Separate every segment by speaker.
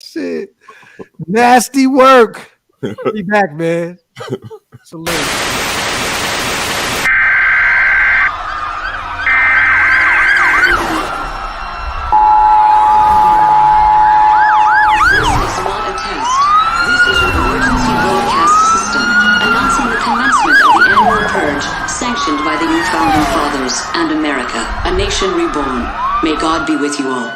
Speaker 1: shit. Nasty work. Be back, man. Salute.
Speaker 2: Sanctioned by the new founding fathers and America, a nation reborn. May God be with you all.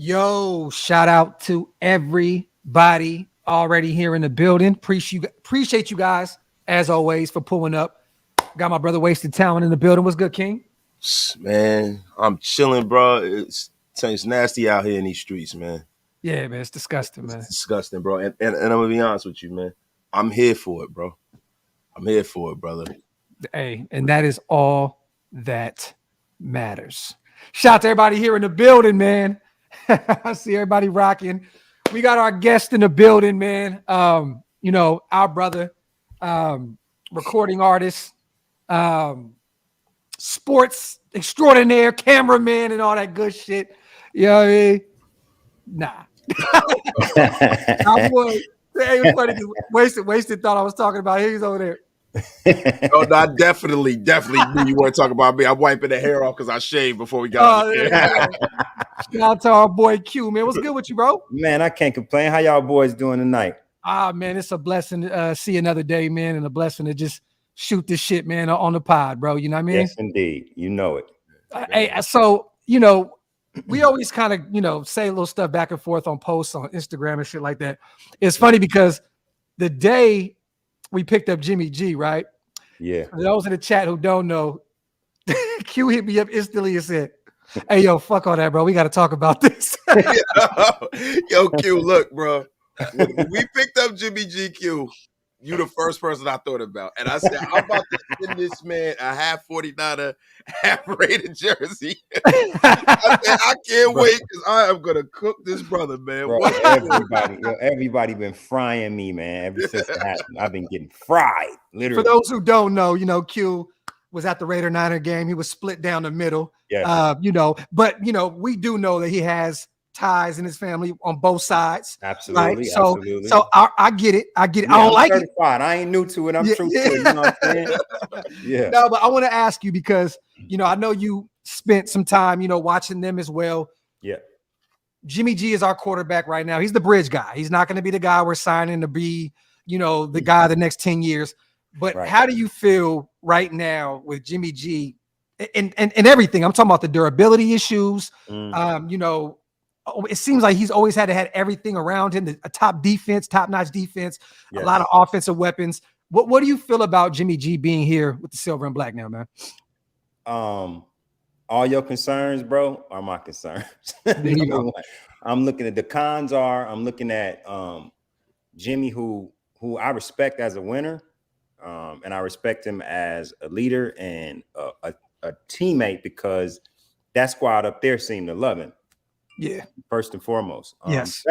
Speaker 1: Yo, shout out to everybody already here in the building. Appreciate you guys, as always, for pulling up. Got my brother Wasted Talent in the building. What's good, King?
Speaker 3: Man, I'm chilling, bro. It's nasty out here in these streets, man.
Speaker 1: Yeah, man, it's disgusting, man.
Speaker 3: It's disgusting, bro. And I'm gonna be honest with you, man. I'm here for it, bro. I'm here for it, brother.
Speaker 1: Hey, and that is all that matters. Shout out to everybody here in the building, man. I see everybody rocking. We got our guest in the building, man. You know, our brother, recording artist, sports extraordinaire, cameraman, and all that good shit. You know what I mean? Nah. I would. It was funny because Wasted thought I was talking about him. He's over there.
Speaker 3: Oh, no, I definitely knew you weren't talking about me. I'm wiping the hair off because I shaved before we got on here.
Speaker 1: Shout out to our boy Q, man. What's good with you, bro?
Speaker 4: Man, I can't complain. How y'all boys doing tonight?
Speaker 1: Man, it's a blessing to see another day, man, and a blessing to just shoot this shit, man, on the pod, bro. You know what I mean?
Speaker 4: Yes, indeed. You know it.
Speaker 1: Hey, so, you know, we always kind of, you know, say a little stuff back and forth on posts on Instagram and shit like that. It's funny because the day we picked up Jimmy G, right?
Speaker 4: Yeah.
Speaker 1: For those in the chat who don't know, Q hit me up instantly and said, hey, yo, fuck all that, bro. We got to talk about this.
Speaker 3: Yo, Q, look, bro. When we picked up Jimmy G, Q, you the first person I thought about. And I said, I'm about to send this man a half 49er, half Raider jersey. I said, I can't wait because I am going to cook this brother, man.
Speaker 4: Bro, everybody been frying me, man. Ever since it happened, I've been getting fried, literally.
Speaker 1: For those who don't know, you know, Q was at the Raider Niner game. He was split down the middle.
Speaker 4: Yeah.
Speaker 1: You know, but, you know, we do know that he has ties in his family on both sides.
Speaker 4: Absolutely.
Speaker 1: Right? So,
Speaker 4: absolutely.
Speaker 1: So I get it. I get it.
Speaker 4: Yeah,
Speaker 1: I don't like
Speaker 4: certified. I ain't new to it. I'm true to it. You know what I'm saying? Yeah.
Speaker 1: No, but I want to ask you because, you know, I know you spent some time, you know, watching them as well.
Speaker 4: Yeah.
Speaker 1: Jimmy G is our quarterback right now. He's the bridge guy. He's not going to be the guy we're signing to be, you know, the guy the next 10 years. But how do you feel right now with Jimmy G and everything? I'm talking about the durability issues. You know, it seems like he's always had to have everything around him, a top defense, top-notch defense, a lot of offensive weapons. What do you feel about Jimmy G being here with the silver and black now, man?
Speaker 4: All your concerns, bro, are my concerns. I'm looking at the cons I'm looking at Jimmy, who I respect as a winner. And I respect him as a leader and a teammate because that squad up there seemed to love him.
Speaker 1: Yeah.
Speaker 4: First and foremost.
Speaker 1: Yes.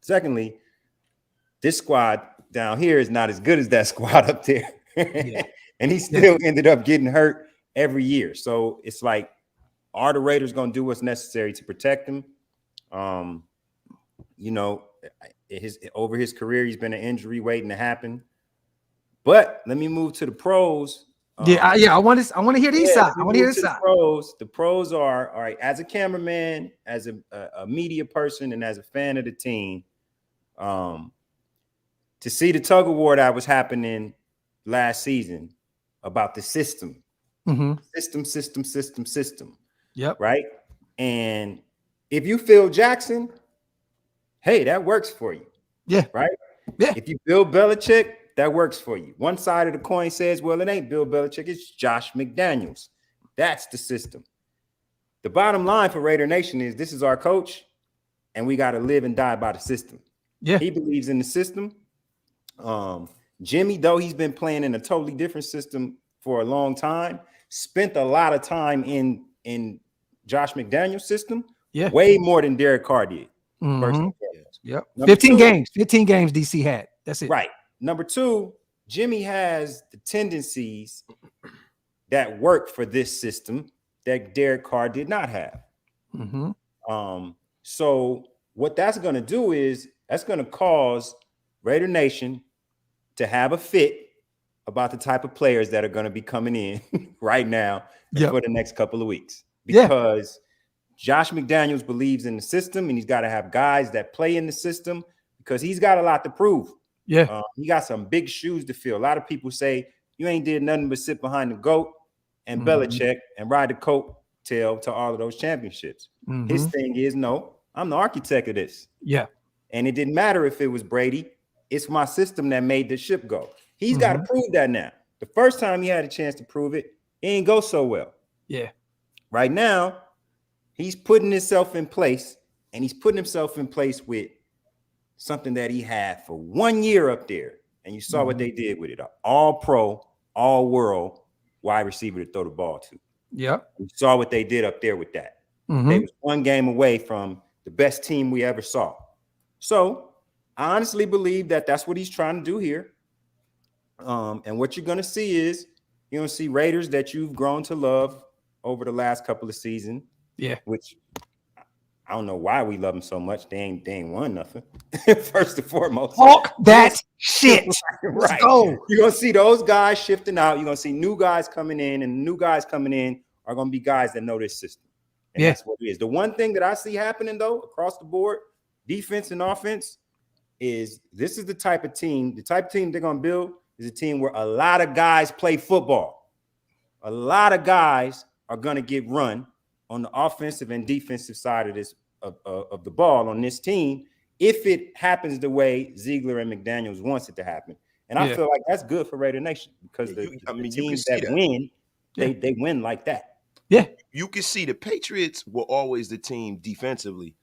Speaker 4: Secondly, this squad down here is not as good as that squad up there. Yeah. And he still ended up getting hurt every year. So it's like, are the Raiders going to do what's necessary to protect him? You know, over his career, he's been an injury waiting to happen. But let me move to the pros.
Speaker 1: I want to hear these side. I want to hear this side.
Speaker 4: The pros are, all right, as a cameraman, as a media person, and as a fan of the team, to see the tug of war that was happening last season about the system. System.
Speaker 1: Yep.
Speaker 4: Right. And if you Phil Jackson, hey, that works for you.
Speaker 1: Yeah.
Speaker 4: Right?
Speaker 1: Yeah.
Speaker 4: If you Bill Belichick, that works for you. One side of the coin says, well, it ain't Bill Belichick, it's Josh McDaniels. That's the system. The bottom line for Raider Nation is this is our coach, and we got to live and die by the system.
Speaker 1: Yeah.
Speaker 4: He believes in the system. Jimmy, though he's been playing in a totally different system for a long time, spent a lot of time in Josh McDaniel's system, way more than Derek Carr did.
Speaker 1: Yep. 15 games DC had. That's it.
Speaker 4: Right. Number two, Jimmy has the tendencies that work for this system that Derek Carr did not have. So what that's going to do is that's going to cause Raider Nation to have a fit about the type of players that are going to be coming in right now for the next couple of weeks. Because Josh McDaniels believes in the system, and he's got to have guys that play in the system because he's got a lot to prove. He got some big shoes to fill. A lot of people say you ain't did nothing but sit behind the GOAT and Belichick and ride the coattail to all of those championships. His thing is, no, I'm the architect of this. And it didn't matter if it was Brady. It's my system that made the ship go. He's got to prove that now. The first time he had a chance to prove it, it didn't go so well. Right now, he's putting himself in place, and he's putting himself in place with something that he had for 1 year up there. And you saw what they did with it. An all-pro, all-world wide receiver to throw the ball to. You saw what they did up there with that. They was one game away from the best team we ever saw. So I honestly believe that that's what he's trying to do here. And what you're going to see is you're going to see Raiders that you've grown to love over the last couple of seasons. Which I don't know why we love them so much. They ain't won nothing. First and foremost.
Speaker 1: Talk that shit.
Speaker 4: Right. You're going to see those guys shifting out. You're going to see new guys coming in, and the new guys coming in are going to be guys that know this system. And that's what it is. The one thing that I see happening, though, across the board, defense and offense, is this is the type of team they're going to build is a team where a lot of guys play football. A lot of guys are going to get run on the offensive and defensive side of this of the ball on this team, if it happens the way Ziegler and McDaniels wants it to happen. And I feel like that's good for Raider Nation because the teams that win, they win like that.
Speaker 3: You can see the Patriots were always the team defensively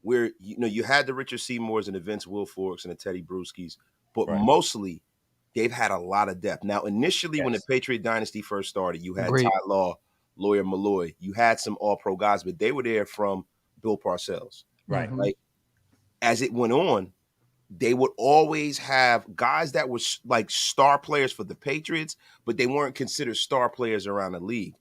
Speaker 3: where you had the Richard Seymours and the Vince Wilforks and the Teddy Bruschi's, but mostly they've had a lot of depth. Now, initially when the Patriot dynasty first started, you had Ty Law, Lawyer Malloy. You had some all-pro guys, but they were there from Bill Parcells. Like, as it went on, they would always have guys that were like star players for the Patriots, but they weren't considered star players around the league.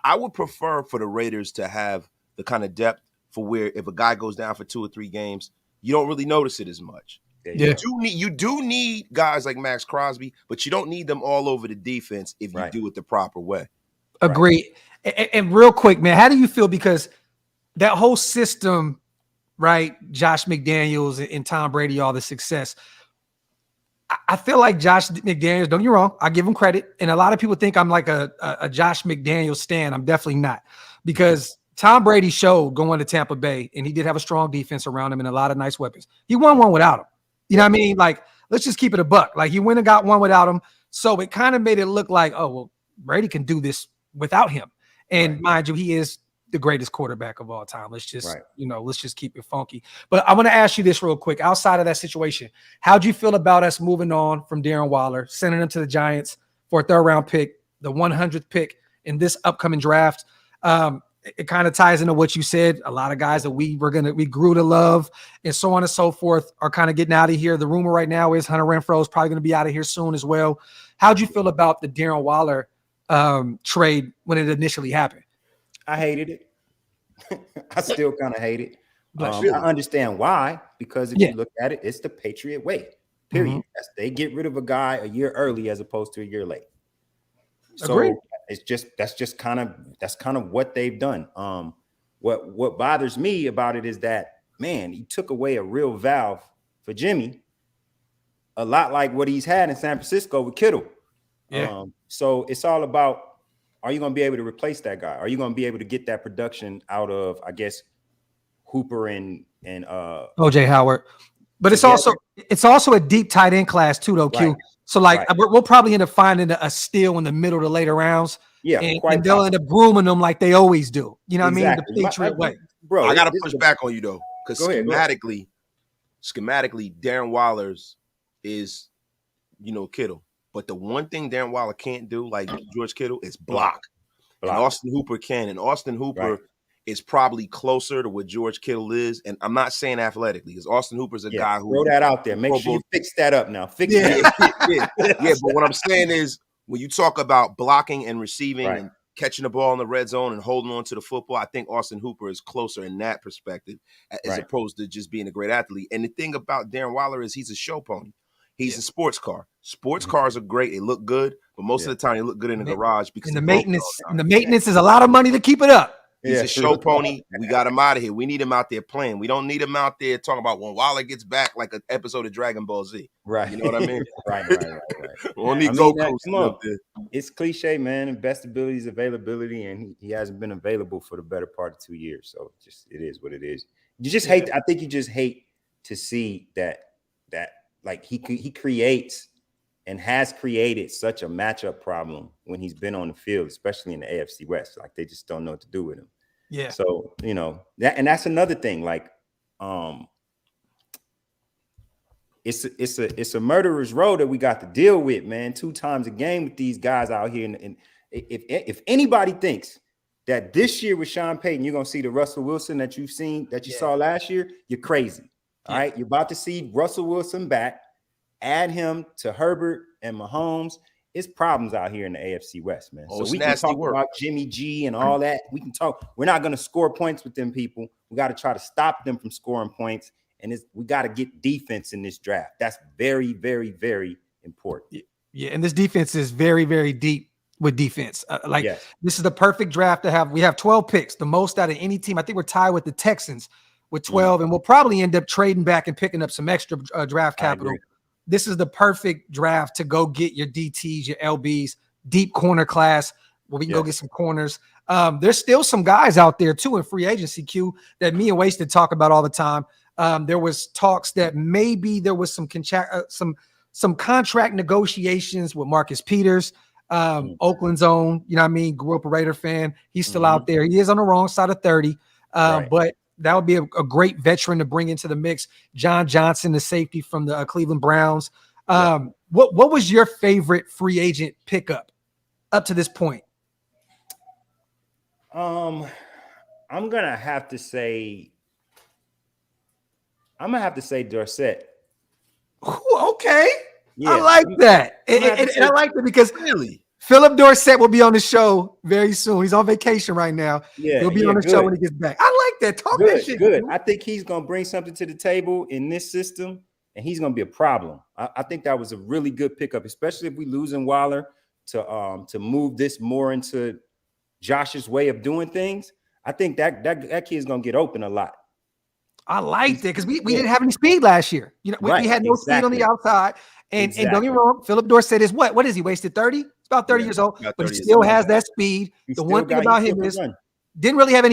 Speaker 3: I would prefer for the Raiders to have the kind of depth for where if a guy goes down for 2 or 3 games, you don't really notice it as much. You do need guys like Max Crosby, but you don't need them all over the defense if you do it the proper way.
Speaker 1: Agree. And real quick, man, how do you feel? Because that whole system, right? Josh McDaniels and Tom Brady, all the success. I feel like Josh McDaniels, don't get me wrong, I give him credit. And a lot of people think I'm like a Josh McDaniels stan. I'm definitely not. Because Tom Brady showed going to Tampa Bay, and he did have a strong defense around him and a lot of nice weapons. He won one without him. You know what I mean? Like, let's just keep it a buck. Like, he went and got one without him. So it kind of made it look like, oh, well, Brady can do this without him. And mind you, he is the greatest quarterback of all time. Let's just, let's just keep it funky. But I want to ask you this real quick. Outside of that situation, how'd you feel about us moving on from Darren Waller, sending him to the Giants for a 3rd round pick, the 100th pick in this upcoming draft? It kind of ties into what you said. A lot of guys that we grew to love and so on and so forth are kind of getting out of here. The rumor right now is Hunter Renfrow is probably going to be out of here soon as well. How'd you feel about the Darren Waller trade when it initially happened?
Speaker 4: I hated it. I still kind of hate it. I understand why, because if you look at it, it's the Patriot way, period. They get rid of a guy a year early as opposed to a year late. So
Speaker 1: agreed.
Speaker 4: That's kind of what they've done. What bothers me about it is that, man, he took away a real valve for Jimmy, a lot like what he's had in San Francisco with Kittle. So it's all about, are you going to be able to replace that guy? Are you going to be able to get that production out of, I guess, Hooper and
Speaker 1: OJ Howard. But
Speaker 4: together.
Speaker 1: it's also a deep tight end class too, though, Q.
Speaker 4: Right.
Speaker 1: So like we'll probably end up finding a steal in the middle to later rounds.
Speaker 4: Yeah,
Speaker 1: and they'll end up grooming them like they always do. You know what I mean? The Patriot way.
Speaker 3: Bro, I gotta push back on you though, because schematically, Darren Waller's is, Kittle. But the one thing Darren Waller can't do, like George Kittle, is block. And Austin Hooper can. And Austin Hooper is probably closer to what George Kittle is. And I'm not saying athletically, because Austin Hooper's a guy who
Speaker 4: throw that out there. Make sure you fix that up now. Fix it.
Speaker 3: Yeah. But what I'm saying is, when you talk about blocking and receiving and catching the ball in the red zone and holding on to the football, I think Austin Hooper is closer in that perspective as opposed to just being a great athlete. And the thing about Darren Waller is he's a show pony. He's a sports car. Sports cars are great. They look good, but most of the time they look good in the garage because
Speaker 1: the maintenance is a lot of money to keep it up.
Speaker 3: He's a show pony. We got him out of here. We need him out there playing. We don't need him out there talking about when Waller gets back, like an episode of Dragon Ball Z.
Speaker 4: Right.
Speaker 3: You know what I mean?
Speaker 4: Right. It's cliche, man. And best ability is availability, and he hasn't been available for the better part of 2 years. So it is what it is. You just hate. I think you just hate to see that like he creates and has created such a matchup problem when he's been on the field, especially in the AFC West. Like they just don't know what to do with him. Yeah. So, that's another thing. Like, it's a murderer's row that we got to deal with, man. 2 times a game with these guys out here. And if anybody thinks that this year with Sean Payton, you're gonna see the Russell Wilson that you saw last year, you're crazy. All right, you're about to see Russell Wilson back. Add him to Herbert and Mahomes. It's problems out here in the AFC West, man. So we can talk about Jimmy G and all that. We can talk. We're not going to score points with them people. We got to try to stop them from scoring points. And we got to get defense in this draft. That's very, very, very important.
Speaker 1: Yeah, and this defense is very, very deep with defense. This is the perfect draft to have. We have 12 picks, the most out of any team. I think we're tied with the Texans with 12, and we'll probably end up trading back and picking up some extra draft capital. This is the perfect draft to go get your DTs, your LBs, deep corner class where we can go get some corners. There's still some guys out there too in free agency, Q, that me and Wasted talk about all the time. There was talks that maybe there was some contract negotiations with Marcus Peters, Oakland's own, grew up a Raider fan. He's still out there. He is on the wrong side of 30, but that would be a great veteran to bring into the mix. John Johnson, the safety from the Cleveland Browns. What was your favorite free agent pickup up to this point?
Speaker 4: I'm gonna have to say Dorsett.
Speaker 1: Ooh, okay. Yeah. I like that. And I like that because Philip Dorsett will be on the show very soon. He's on vacation right now. Yeah, he'll be on the show when he gets back. I like that. Talk that shit.
Speaker 4: Good. I think he's going to bring something to the table in this system, and he's going to be a problem. I think that was a really good pickup, especially if we losing Waller to move this more into Josh's way of doing things. I think that kid's going to get open a lot.
Speaker 1: I liked it because we didn't have any speed last year. We had no speed on the outside. And don't get me wrong, Philip Dorsett is what is he, wasted 30? He's about 30 years old, but he still has that speed. The one thing about him is didn't really have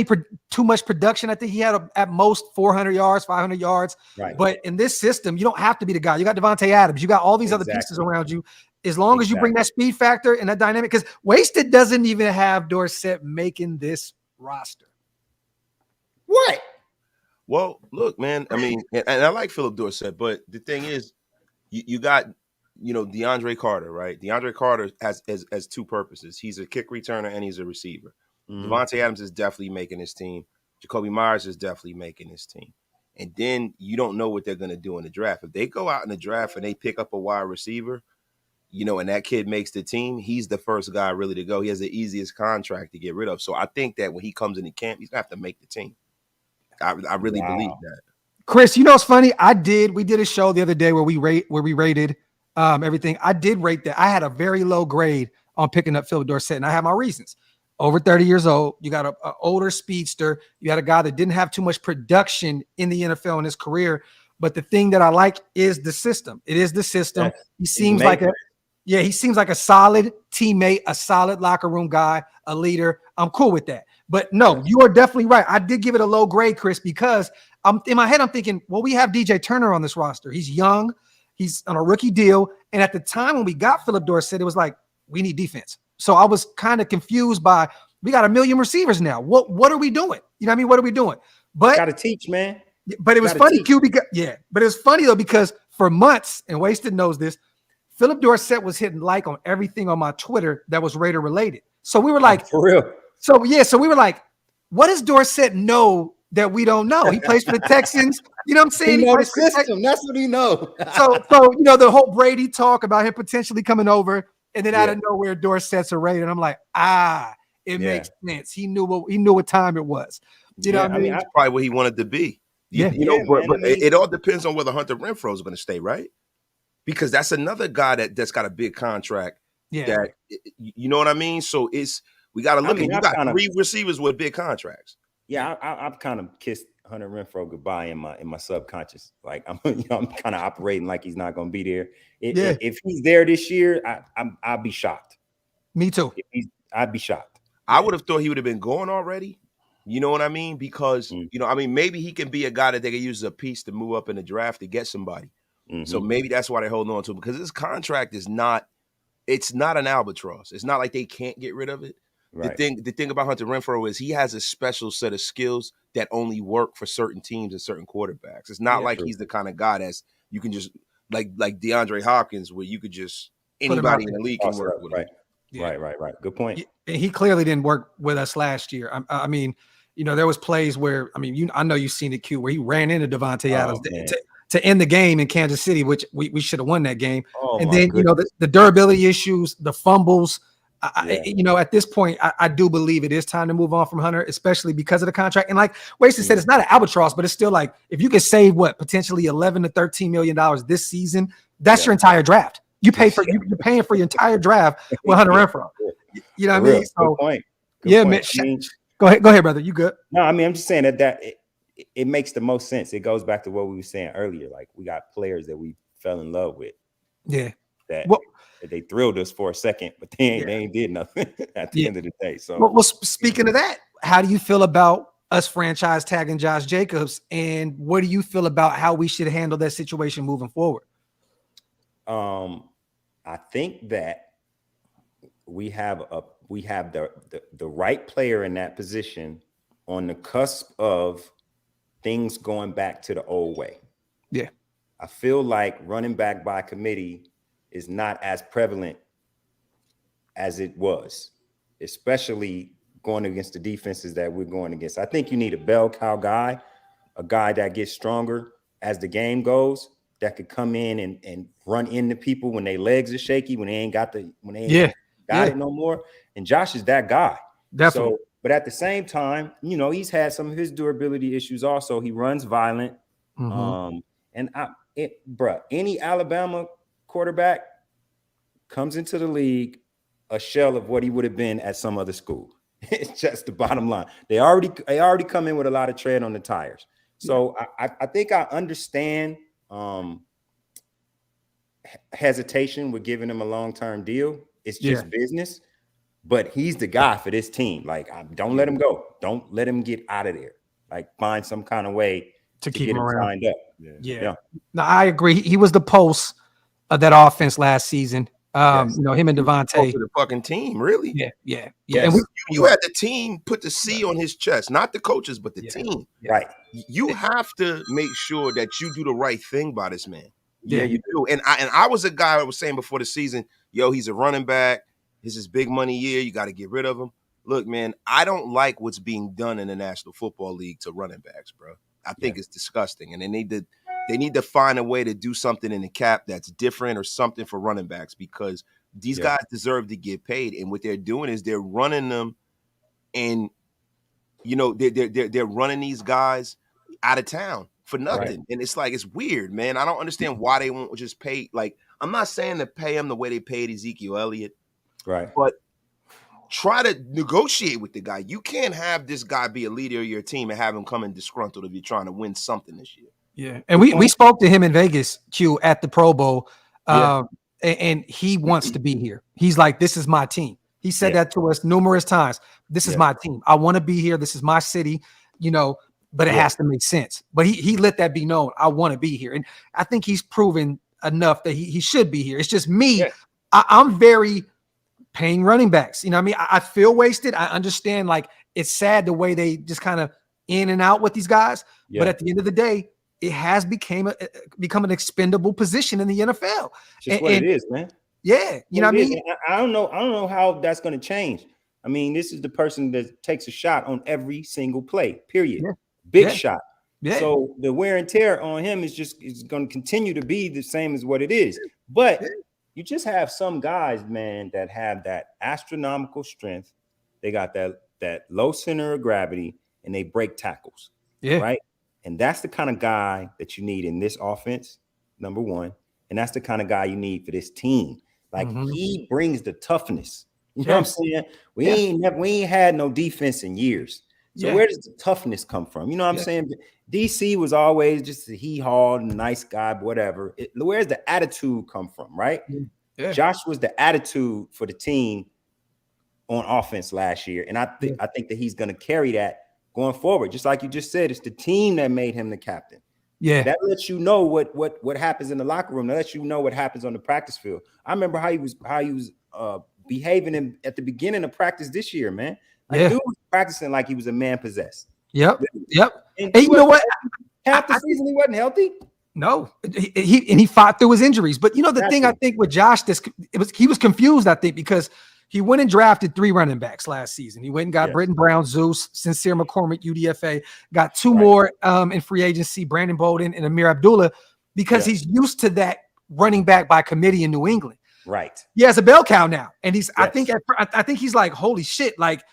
Speaker 1: too much production. I think he had at most 400 yards, 500 yards. Right. But in this system, you don't have to be the guy. You got Devontae Adams. You got all these other pieces around you. As long as you bring that speed factor and that dynamic, because Wasted doesn't even have Dorsett making this roster.
Speaker 3: What? Well, look, man. I mean, and I like Philip Dorsett, but the thing is, you got, DeAndre Carter, right? DeAndre Carter has 2 purposes. He's a kick returner and he's a receiver. Devontae Adams is definitely making his team. Jacoby Myers is definitely making his team. And then you don't know what they're going to do in the draft. If they go out in the draft and they pick up a wide receiver, and that kid makes the team, he's the first guy really to go. He has the easiest contract to get rid of. So I think that when he comes into camp, he's going to have to make the team. I really believe that.
Speaker 1: Chris, it's funny. We did a show the other day where we rated everything. I did rate that. I had a very low grade on picking up Philip Dorsett, and I have my reasons. Over 30 years old, you got an older speedster. You had a guy that didn't have too much production in the NFL in his career. But the thing that I like is the system. It is the system. Yes. He seems like a solid teammate, a solid locker room guy, a leader. I'm cool with that. But no, you are definitely right. I did give it a low grade, Chris, because in my head, I'm thinking, well, we have DJ Turner on this roster. He's young. He's on a rookie deal. And at the time when we got Philip Dorsett, it was like, we need defense. So I was kind of confused by, we got 1 million receivers now. What are we doing? You know what I mean? What are we doing? But
Speaker 4: got to teach, man.
Speaker 1: But it was funny, Q, because but it was funny though, because for months, and Wasted knows this, Philip Dorsett was hitting like on everything on my Twitter that was Raider related. So we were like,
Speaker 4: for real.
Speaker 1: So we were like, what does Dorsett know that we don't know? He plays for the Texans. You know what I'm saying?
Speaker 4: He knows the system. That's what he knows.
Speaker 1: so the whole Brady talk about him potentially coming over, and then out of nowhere, Dorsett's a Raider, and I'm like, it makes sense. He knew what time it was. You know what I mean?
Speaker 3: That's probably what he wanted to be. But it all depends on whether Hunter Renfrow is going to stay, right? Because that's another guy that's got a big contract. Yeah. That, you know what I mean? So we got to look at, you got 3 receivers with big contracts.
Speaker 4: Yeah, I've kind of kissed Hunter Renfrow goodbye in my subconscious. Like I'm kind of operating like he's not going to be there. If he's there this year, I'll be shocked.
Speaker 1: Me too.
Speaker 4: I'd be shocked.
Speaker 3: I would have thought he would have been gone already. You know what I mean? Because maybe he can be a guy that they can use as a piece to move up in the draft to get somebody. Mm-hmm. So maybe that's why they're holding on to him, because his contract is not. It's not an albatross. It's not like they can't get rid of it. Right. The thing about Hunter Renfrow is he has a special set of skills that only work for certain teams and certain quarterbacks. It's not like he's the kind of guy that's you can just like DeAndre Hopkins, where you could just anybody in the league can work with him.
Speaker 4: Right. Good point.
Speaker 1: He clearly didn't work with us last year. I mean, there was plays where I know you've seen it, Q, where he ran into Devontae Adams to end the game in Kansas City, which we should have won that game. And then the durability issues, the fumbles. At this point, I do believe it is time to move on from Hunter, especially because of the contract. And like Wasted said, it's not an albatross, but it's still like, if you could save potentially $11 to $13 million this season, that's your entire draft. You're paying for your entire draft with Hunter Renfrow. You know what I mean? So,
Speaker 4: Good point.
Speaker 1: Man, go ahead, brother. You good?
Speaker 4: No, I'm just saying that it makes the most sense. It goes back to what we were saying earlier. Like, we got players that we fell in love with.
Speaker 1: Yeah.
Speaker 4: That they thrilled us for a second, but they ain't did nothing at the end of the day. So,
Speaker 1: well, speaking of that, how do you feel about us franchise tagging Josh Jacobs, and what do you feel about how we should handle that situation moving forward?
Speaker 4: I think that we have the right player in that position on the cusp of things going back to the old way.
Speaker 1: Yeah.
Speaker 4: I feel like running back by committee is not as prevalent as it was, especially going against the defenses that we're going against. I think you need a bell cow guy, a guy that gets stronger as the game goes, that could come in and run into people when their legs are shaky, when they ain't got it no more. And Josh is that guy.
Speaker 1: Definitely.
Speaker 4: So, but at the same time, he's had some of his durability issues also. He runs violent. Mm-hmm. Any Alabama quarterback comes into the league a shell of what he would have been at some other school. It's just the bottom line. They already come in with a lot of tread on the tires. So I think I understand hesitation with giving him a long-term deal. It's just business, but he's the guy for this team. Like, don't let him go. Don't let him get out of there. Like, find some kind of way to keep him signed up. Yeah.
Speaker 1: No, I agree. He was the pulse of that offense last season. Him and Devontae.
Speaker 3: The fucking team, really.
Speaker 1: Yeah.
Speaker 3: Yes. And you had the team put the C on his chest, not the coaches, but the team.
Speaker 4: Right.
Speaker 3: You have to make sure that you do the right thing by this man.
Speaker 1: Yeah,
Speaker 3: you do. And I was a guy that was saying before the season, he's a running back. This is his big money year. You got to get rid of him. Look, man, I don't like what's being done in the National Football League to running backs, bro. I think it's disgusting, and they need to find a way to do something in the cap that's different or something for running backs, because these guys deserve to get paid. And what they're doing is they're running them, and they're running these guys out of town for nothing. Right. And it's like, it's weird, man. I don't understand why they won't just pay. Like, I'm not saying to pay him the way they paid Ezekiel Elliott,
Speaker 4: right?
Speaker 3: But try to negotiate with the guy. You can't have this guy be a leader of your team and have him come in disgruntled if you're trying to win something this year.
Speaker 1: Yeah, and we spoke to him in Vegas, Q, at the Pro Bowl, and he wants to be here. He's like, this is my team. He said that to us numerous times. This is my team. I want to be here. This is my city. but it has to make sense. But he let that be known. I want to be here. And I think he's proven enough that he should be here. It's just me. Yeah. I'm very paying running backs. You know what I mean? I feel wasted. I understand, like, it's sad the way they just kind of in and out with these guys. Yeah. But at the end of the day, it has become an expendable position in the NFL.
Speaker 4: Just what it is, man.
Speaker 1: Yeah. You know what I mean?
Speaker 4: I don't know how that's going to change. I mean, this is the person that takes a shot on every single play, period. Yeah. Big shot. Yeah. So the wear and tear on him is going to continue to be the same as what it is. But you just have some guys, man, that have that astronomical strength. They got that low center of gravity, and they break tackles. Yeah. Right. And that's the kind of guy that you need in this offense, number one. And that's the kind of guy you need for this team. Like, he brings the toughness. You know what I'm saying? We ain't had no defense in years. So where does the toughness come from? You know what I'm saying? DC was always just a hee-haw, nice guy, whatever. Where's the attitude come from, right? Yeah. Josh was the attitude for the team on offense last year. And I think that he's going to carry that going forward. Just like you just said, it's the team that made him the captain. Yeah. That lets you know what happens in the locker room. That lets you know what happens on the practice field. I remember how he was behaving at the beginning of practice this year, man. Like, dude was practicing like he was a man possessed. Yep.
Speaker 1: And you know what?
Speaker 4: Half the season he wasn't healthy.
Speaker 1: No, he fought through his injuries. But you know the thing I think with Josh, he was confused, I think, because he went and drafted 3 running backs last season. He went and got Britton Brown, Zeus, Sincere McCormick, UDFA, got 2 more in free agency, Brandon Bolden and Amir Abdullah, because he's used to that running back by committee in New England. Right. He has a bell cow now, and I think he's like, holy shit, like.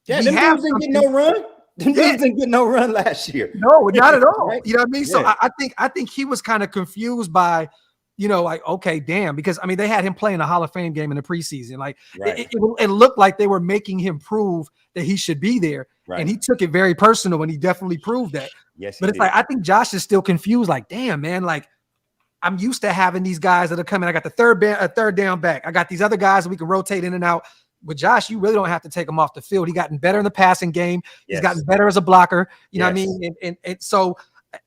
Speaker 4: Yeah, them dudes didn't get no run. Them dudes didn't get no run last year.
Speaker 1: No, not at all. Right? You know what I mean? So I think he was kind of confused by, like, okay, damn, because I mean they had him playing a Hall of Fame game in the preseason. Like it looked like they were making him prove that he should be there, and he took it very personal, and he definitely proved that. Yes, but it's like I think Josh is still confused. Like, damn, man, like I'm used to having these guys that are coming. I got the third down back. I got these other guys that we can rotate in and out. With Josh, you really don't have to take him off the field. He gotten better in the passing game. He's gotten better as a blocker. You know what I mean? And so,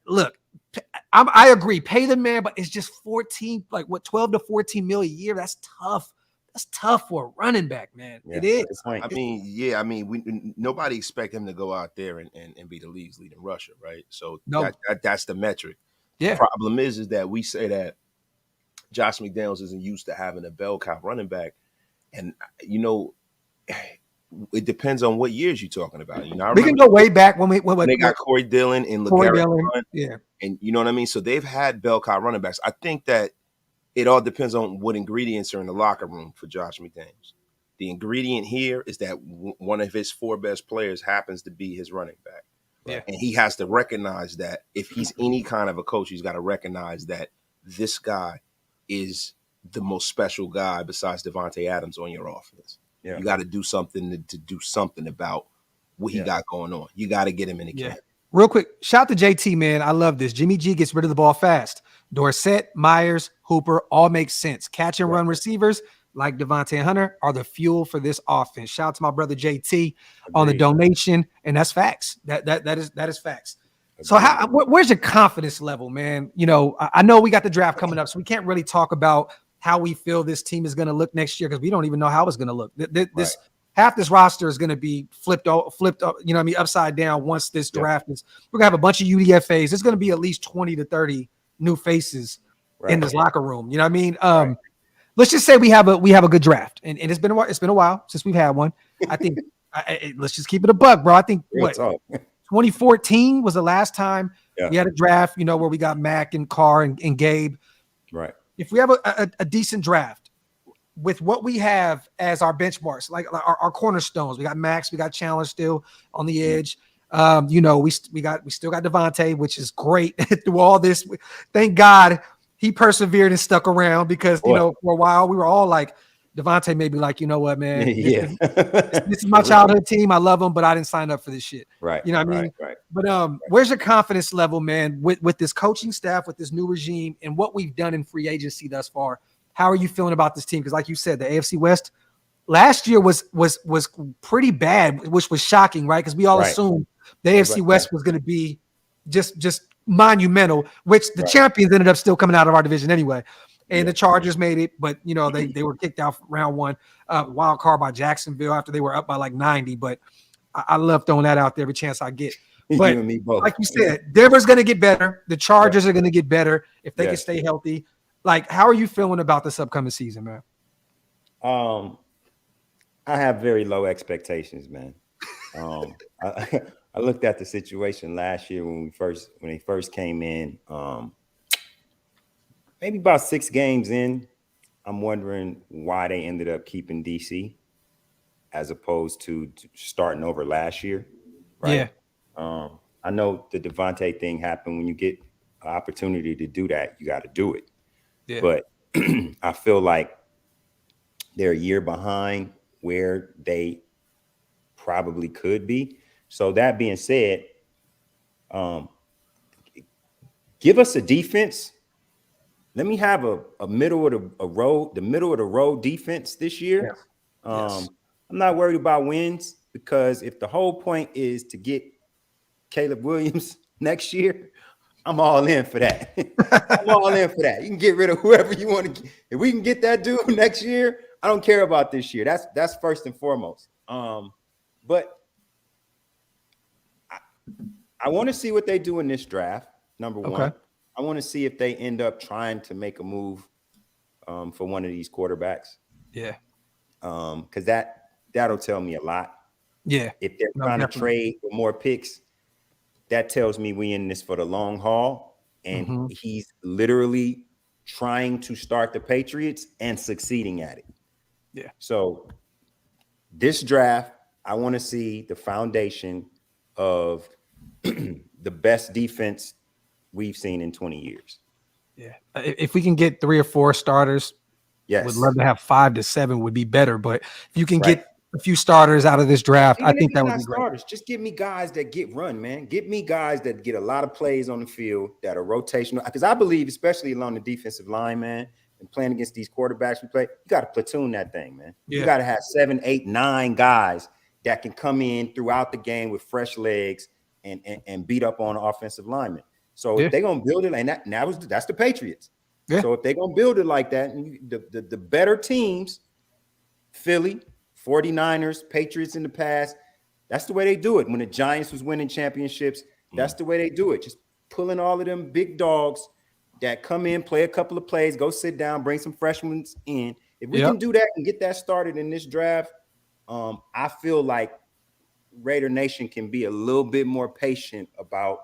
Speaker 1: look, I agree. Pay the man, but it's just 12 to 14 million a year. That's tough. That's tough for a running back, man. Yeah, it is.
Speaker 3: I mean, nobody expect him to go out there and be the league's leading rusher, right? So that's the metric. Yeah. The problem is that we say that Josh McDaniels isn't used to having a bell cow running back. And, it depends on what years you're talking about.
Speaker 1: We can go way back when
Speaker 3: they got Corey Dillon and LeGarrette. Yeah. And you know what I mean? So they've had bell cow running backs. I think that it all depends on what ingredients are in the locker room for Josh McDaniels. The ingredient here is that one of his 4 best players happens to be his running back. Yeah. And he has to recognize that if he's any kind of a coach, he's got to recognize that this guy is the most special guy besides Devontae Adams on your offense. Yeah. You got to do something to do something about what he got going on. You got to get him in the camp.
Speaker 1: Real quick, shout to JT, man. I love this. Jimmy G gets rid of the ball fast. Dorsett, Myers, Hooper, all make sense. Catch and run receivers like Devontae and Hunter are the fuel for this offense. Shout out to my brother JT on the donation, and that's facts. That is facts. So where's your confidence level, man? I know we got the draft coming up, so we can't really talk about how we feel this team is going to look next year because we don't even know how it's going to look. Half this roster is going to be flipped up, upside down once this draft is. We're going to have a bunch of UDFAs. There's going to be at least 20 to 30 new faces in this locker room. You know what I mean? Let's just say we have a good draft, and it's been a while since we've had one. I think let's just keep it a buck, bro. I think 2014 was the last time we had a draft. Where we got Mac and Carr and Gabe. Right. If we have a decent draft with what we have as our benchmarks, like our cornerstones, we got Max, we got Chandler still on the edge. We still got Devontae, which is great through all this. Thank God he persevered and stuck around because for a while we were all like, Devontae may be like, you know what, man? This is my childhood team. I love them, but I didn't sign up for this shit. Right. You know what I mean? Right. But where's your confidence level, man, with this coaching staff, with this new regime, and what we've done in free agency thus far? How are you feeling about this team? Because like you said, the AFC West last year was pretty bad, which was shocking, right? Because we all assumed The AFC West was going to be just monumental, which the champions ended up still coming out of our division anyway. And the Chargers made it, but they were kicked out round one, wild card by Jacksonville after they were up by like 90. But I love throwing that out there every chance I get. But
Speaker 4: you and me both.
Speaker 1: Like you said, Denver's going to get better. The Chargers are going to get better if they can stay healthy. Like, how are you feeling about this upcoming season, man?
Speaker 4: I have very low expectations, man. I looked at the situation last year when they first came in. Maybe about 6 games in, I'm wondering why they ended up keeping DC as opposed to starting over last year. Right? Yeah. I know the Devontae thing happened. When you get an opportunity to do that, you got to do it. Yeah. But I feel like they're a year behind where they probably could be. So that being said, give us a defense. Let me have a middle of the road defense this year. Yes. I'm not worried about wins, because if the whole point is to get Caleb Williams next year, I'm all in for that. I'm all in for that. You can get rid of whoever you want to. If we can get that dude next year, I don't care about this year. That's first and foremost. But I want to see what they do in this draft. Number one, I want to see if they end up trying to make a move for one of these quarterbacks. Yeah. Because that'll tell me a lot. Yeah. If they're trying to trade for more picks, that tells me we in this for the long haul. And he's literally trying to start the Patriots and succeeding at it. Yeah. So this draft, I want to see the foundation of the best defense we've seen in 20 years.
Speaker 1: Yeah. If we can get 3 or 4 starters, would love to have 5 to 7 would be better. But if you can get a few starters out of this draft, I think that would be great.
Speaker 4: Just give me guys that get run, man. Get me guys that get a lot of plays on the field that are rotational. Because I believe, especially along the defensive line, man, and playing against these quarterbacks we play, you got to platoon that thing, man. Yeah. You got to have 7, 8, 9 guys that can come in throughout the game with fresh legs and beat up on offensive linemen. So if they're gonna build it, and that's the Patriots. Yeah. So if they're gonna build it like that, and the better teams, Philly, 49ers, Patriots in the past, that's the way they do it. When the Giants was winning championships, that's the way they do it. Just pulling all of them big dogs that come in, play a couple of plays, go sit down, bring some freshmen in. If we can do that and get that started in this draft, I feel like Raider Nation can be a little bit more patient about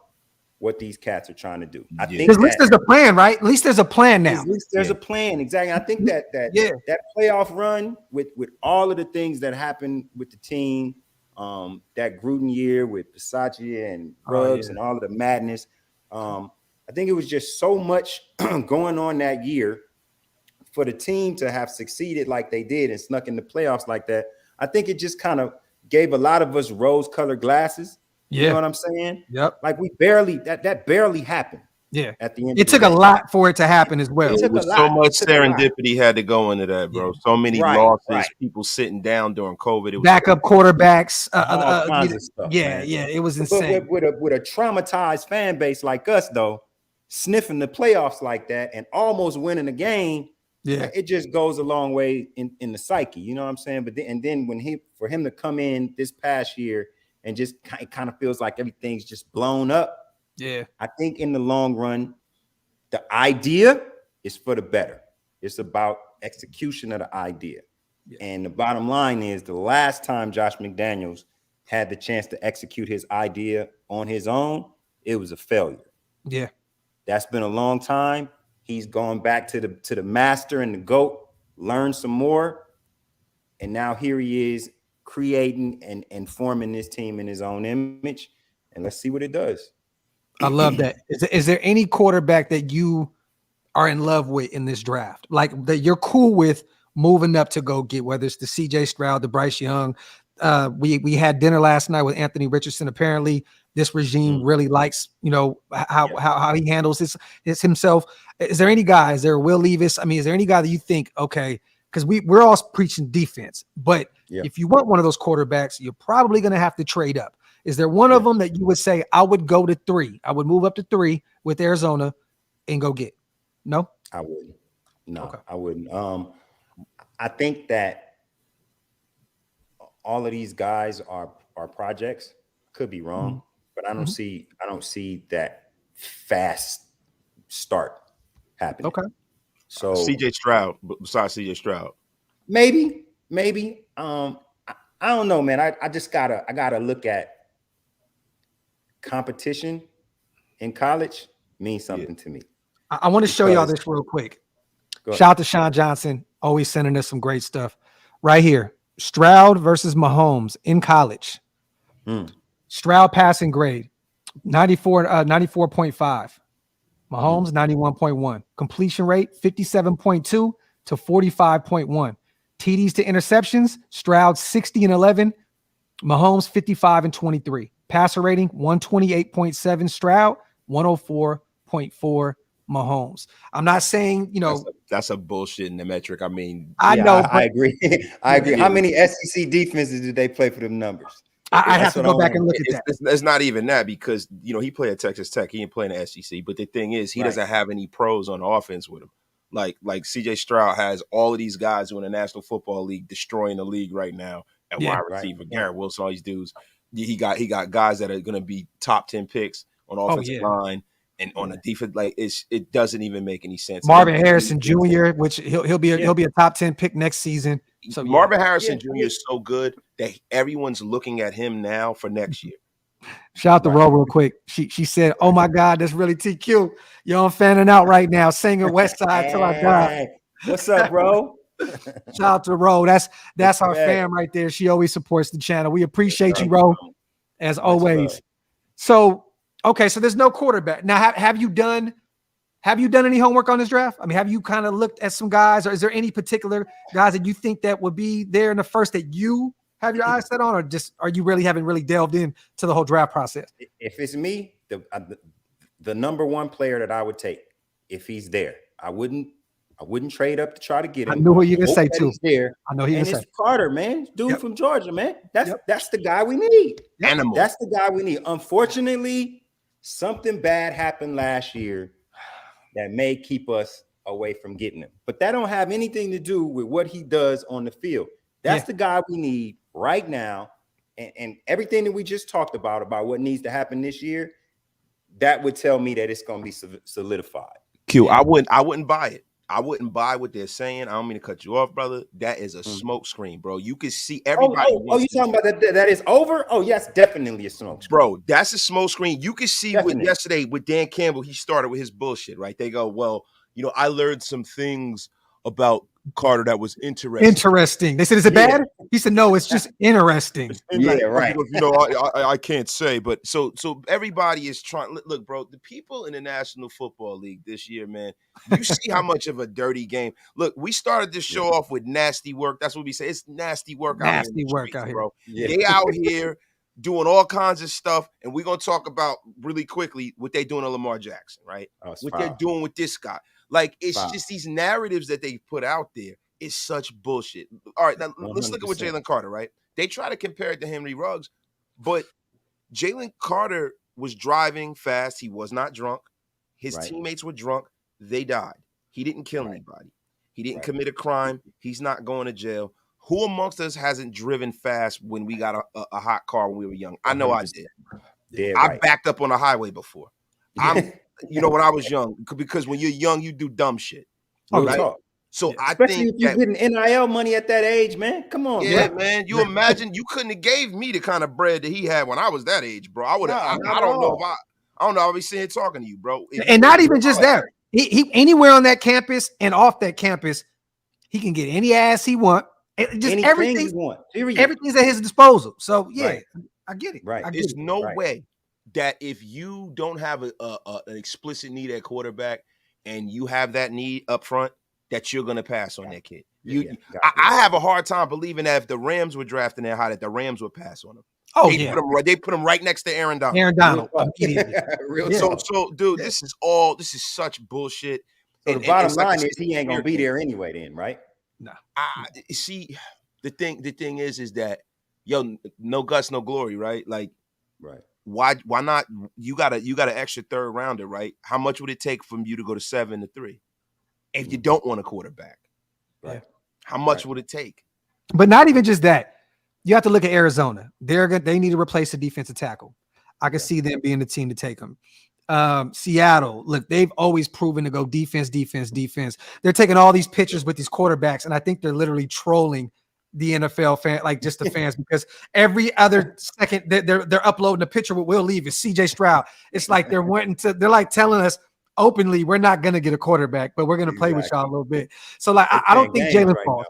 Speaker 4: what these cats are trying to do. I think
Speaker 1: at least there's a plan, right? At least there's a plan now.
Speaker 4: At least there's a plan. Exactly. I think that playoff run with all of the things that happened with the team, that Gruden year with Bisaccia and Ruggs and all of the madness. I think it was just so much going on that year for the team to have succeeded like they did and snuck in the playoffs like that. I think it just kind of gave a lot of us rose-colored glasses. You know what I'm saying? Yep. Like we that barely happened. Yeah. At the end,
Speaker 1: it took a lot for it to happen as well.
Speaker 3: It was so much serendipity had to go into that, bro. Yeah. So many losses, people sitting down during COVID. It was
Speaker 1: backup quarterbacks. All kinds of stuff, man. It was insane.
Speaker 4: But with a traumatized fan base like us, though, sniffing the playoffs like that and almost winning a game, it just goes a long way in the psyche. You know what I'm saying? But then for him to come in this past year and just it kind of feels like everything's just blown up. Yeah, I think in the long run, the idea is for the better. It's about execution of the idea. Yeah. And the bottom line is the last time Josh McDaniels had the chance to execute his idea on his own, it was a failure. Yeah. That's been a long time. He's gone back to the master and the GOAT, learned some more. And now here he is creating and forming this team in his own image. And let's see what it does.
Speaker 1: I love that. Is there any quarterback that you are in love with in this draft? Like that you're cool with moving up to go get, whether it's the CJ Stroud, the Bryce Young. We had dinner last night with Anthony Richardson. Apparently this regime really likes, how he handles his himself. Is there any guy? Is there Will Levis? I mean, is there any guy that you think, okay, because we're all preaching defense, but if you want one of those quarterbacks, you're probably going to have to trade up. Is there one of them that you would say I would go to 3? I would move up to 3 with Arizona and go get? No,
Speaker 4: I wouldn't. No,
Speaker 1: okay.
Speaker 4: I wouldn't. I think that all of these guys are projects. Could be wrong, but I don't see that fast start happening.
Speaker 1: Okay.
Speaker 3: So CJ Stroud, besides CJ Stroud,
Speaker 4: maybe. I don't know, man. I just gotta look at competition in college means something to me.
Speaker 1: I want to show y'all this real quick. Shout out to Sean Johnson, always sending us some great stuff. Right here, Stroud versus Mahomes in college. Stroud passing grade, 94.5. Mahomes, 91.1. Completion rate, 57.2 to 45.1. TDs to interceptions, Stroud 60 and 11. Mahomes 55 and 23. Passer rating, 128.7 Stroud, 104.4 Mahomes. I'm not saying,
Speaker 3: that's a bullshit in the metric. I mean,
Speaker 1: I know.
Speaker 4: I agree. I agree. How many SEC defenses did they play for them numbers?
Speaker 1: I have to go back and look at that.
Speaker 3: It's not even that because, he played at Texas Tech. He didn't play in the SEC. But the thing is, he doesn't have any pros on offense with him. Like CJ Stroud has all of these guys who in the National Football League destroying the league right now at wide receiver. Garrett Wilson, all these dudes. He got guys that are going to be top 10 picks on offensive line. And on the defense, it doesn't even make any sense.
Speaker 1: Marvin Harrison Jr., which he'll be a top 10 pick next season. So
Speaker 3: Marvin Harrison Jr. is so good that everyone's looking at him now for next year.
Speaker 1: Shout out to Ro real quick. She said, "Oh my God, that's really TQ. Yo, I'm fanning out right now, singing West Side till I die."
Speaker 4: What's up, bro?
Speaker 1: Shout out to Ro. That's our fam right there. She always supports the channel. We appreciate you, Ro, as always. So. Okay, so there's no quarterback. Now, have you done any homework on this draft? I mean, have you kind of looked at some guys, or is there any particular guys that you think that would be there in the first that you have your eyes set on, or just are you haven't really delved into the whole draft process?
Speaker 4: If it's me, the number one player that I would take, if he's there, I wouldn't trade up to try to get him.
Speaker 1: I knew what you were gonna say too.
Speaker 4: There,
Speaker 1: I know he's
Speaker 4: gonna say Carter, man, dude from Georgia, man. That's the guy we need.
Speaker 3: Animal.
Speaker 4: That's the guy we need. Unfortunately, something bad happened last year that may keep us away from getting him. But that don't have anything to do with what he does on the field. That's the guy we need right now. And everything that we just talked about what needs to happen this year, that would tell me that it's going to be solidified.
Speaker 3: Q, I wouldn't buy it. I wouldn't buy what they're saying. I don't mean to cut you off, brother. That is a smoke screen, bro. You can see everybody.
Speaker 4: You talking about that is over? Oh, yes, definitely a smoke screen.
Speaker 3: Bro, that's a smoke screen. You can see yesterday with Dan Campbell, he started with his bullshit, right? They go, well, I learned some things about Carter that was interesting.
Speaker 1: They said, is it bad? He said, no, it's just interesting.
Speaker 4: Right.
Speaker 3: I can't say, but so everybody is trying. Look, bro, the people in the National Football League this year, man, you see how much of a dirty game. Look, we started this show off with nasty work. That's what we say. It's nasty work out here, bro. Yeah. They out here doing all kinds of stuff, and we're gonna talk about really quickly what they doing to Lamar Jackson, right? What they're doing with this guy. Like, it's just these narratives that they put out there is such bullshit. All right, now 100%. Let's look at what Jalen Carter, right? They try to compare it to Henry Ruggs, but Jalen Carter was driving fast. He was not drunk. His teammates were drunk. They died. He didn't kill anybody. He didn't commit a crime. He's not going to jail. Who amongst us hasn't driven fast when we got a hot car when we were young? I know 100%. I did. I backed up on the highway before. When I was young, because when you're young, you do dumb shit. Right? So
Speaker 4: especially if you're getting NIL money at that age, man. Come on,
Speaker 3: man. You imagine you couldn't have gave me the kind of bread that he had when I was that age, bro. I would have. I don't know. I'll be sitting here talking to you, bro.
Speaker 1: And not even just that. He anywhere on that campus and off that campus, he can get any ass he want. Just everything he want. Everything's at his disposal. So I get it.
Speaker 3: Right. There's no way that if you don't have an explicit need at quarterback and you have that need up front, that you're going to pass on that kid. I have a hard time believing that if the Rams were drafting that high, that the Rams would pass on him. They put him right next to Aaron Donald. So, dude, this is such bullshit.
Speaker 4: So the bottom line is he ain't going to be there anyway then, right?
Speaker 3: No. See, the thing is that, no guts, no glory, right? Like,
Speaker 4: Right.
Speaker 3: Why not? You got an extra third rounder, right? How much would it take from you to go to 7-3 if you don't want a quarterback?
Speaker 4: Right.
Speaker 3: How much would it take?
Speaker 1: But not even just that. You have to look at Arizona. They need to replace the defensive tackle. I can see them being the team to take them. Seattle, look, they've always proven to go defense. They're taking all these pictures with these quarterbacks, and I think they're literally trolling the NFL fan, like just the fans, because every other second they're uploading a picture with Will Levis, CJ Stroud. It's like they're like telling us openly, we're not going to get a quarterback, but we're going to play with y'all a little bit. So like, I don't think Jalen falls.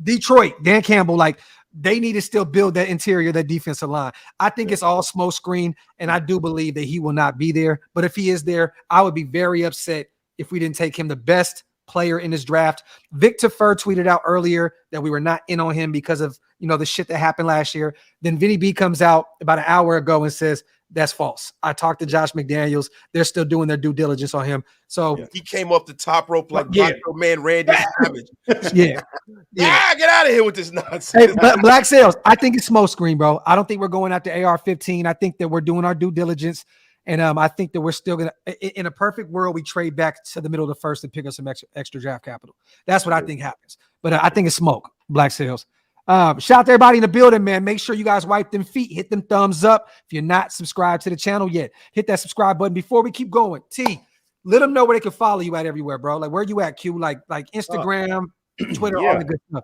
Speaker 1: Detroit, Dan Campbell, like they need to still build that interior, that defensive line. I think it's all smoke screen, and I do believe that he will not be there. But if he is there, I would be very upset if we didn't take him, the best player in this draft. Victor Fur tweeted out earlier that we were not in on him because of, the shit that happened last year. Then Vinny B comes out about an hour ago and says, that's false. I talked to Josh McDaniels. They're still doing their due diligence on him. So
Speaker 3: he came off the top rope like Macho Man Randy Savage.
Speaker 1: Yeah,
Speaker 3: get out of here with this nonsense.
Speaker 1: Hey, Black Sales, I think it's smoke screen, bro. I don't think we're going after AR-15. I think that we're doing our due diligence. And I think that we're still going to, in a perfect world, we trade back to the middle of the first and pick up some extra draft capital. That's what I think happens. But I think it's smoke, Black Sales. Shout out to everybody in the building, man. Make sure you guys wipe them feet, hit them thumbs up. If you're not subscribed to the channel yet, hit that subscribe button. Before we keep going, T, let them know where they can follow you at everywhere, bro. Like, where you at, Q? Like Instagram, Twitter, all the good stuff.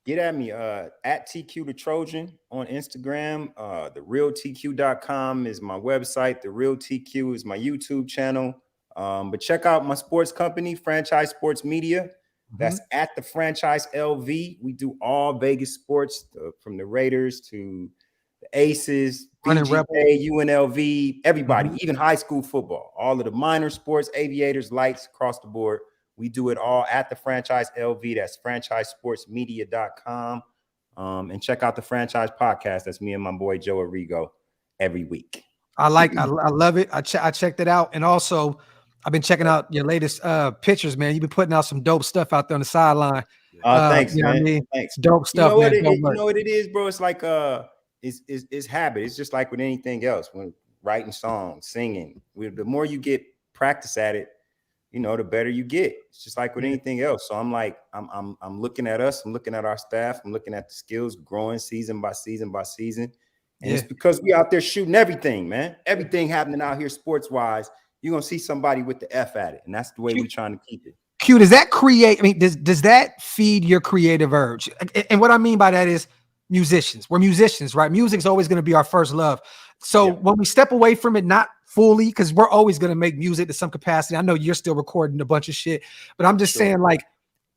Speaker 4: Get at me at TQ the Trojan on Instagram. TheRealTQ.com is my website. The Real TQ is my YouTube channel. But check out my sports company, Franchise Sports Media. That's at the Franchise LV. We do all Vegas sports, from the Raiders to the Aces, BGA, UNLV, everybody, even high school football, all of the minor sports, aviators, lights, across the board. We do it all at the Franchise LV. That's franchisesportsmedia.com. And check out the Franchise Podcast. That's me and my boy Joe Arrigo every week.
Speaker 1: I love it. I checked it out. And also, I've been checking out your latest pictures, man. You've been putting out some dope stuff out there on the sideline.
Speaker 4: Thanks,
Speaker 1: you know
Speaker 4: man.
Speaker 1: what I mean?
Speaker 4: Thanks.
Speaker 1: Dope stuff,
Speaker 4: you
Speaker 1: man.
Speaker 4: know what it is, bro? It's like it's habit. It's just like with anything else. When writing songs, singing, the more you get practice at it, the better you get. It's just like with anything else. So I'm like, I'm looking at us. I'm looking at our staff. I'm looking at the skills growing season by season by season. And it's because we out there shooting everything, man. Everything happening out here sports wise. You're going to see somebody with the F at it. And that's the way we're trying to keep it.
Speaker 1: Q, does that create, does that feed your creative urge? And what I mean by that is musicians. We're musicians, right? Music's always going to be our first love. So when we step away from it, not fully, because we're always going to make music to some capacity. I know you're still recording a bunch of shit, but I'm just saying, like,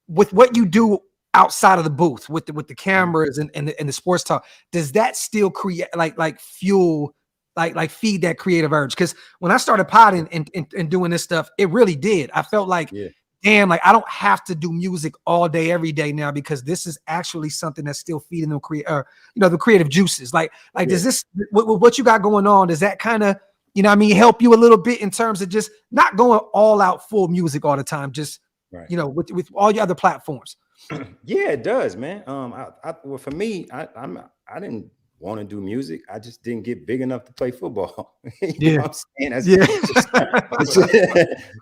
Speaker 1: with what you do outside of the booth, with the cameras and the sports talk, does that still create like fuel, like feed that creative urge? Because when I started potting and doing this stuff, it really did. I felt like, damn, like I don't have to do music all day, every day now, because this is actually something that's still feeding them the creative juices. Like does this, what you got going on, does that kind of, help you a little bit in terms of just not going all out full music all the time, just, with all your other platforms?
Speaker 4: Yeah, it does, man. Well, for me, I didn't want to do music. I just didn't get big enough to play football. You know what I'm saying? That's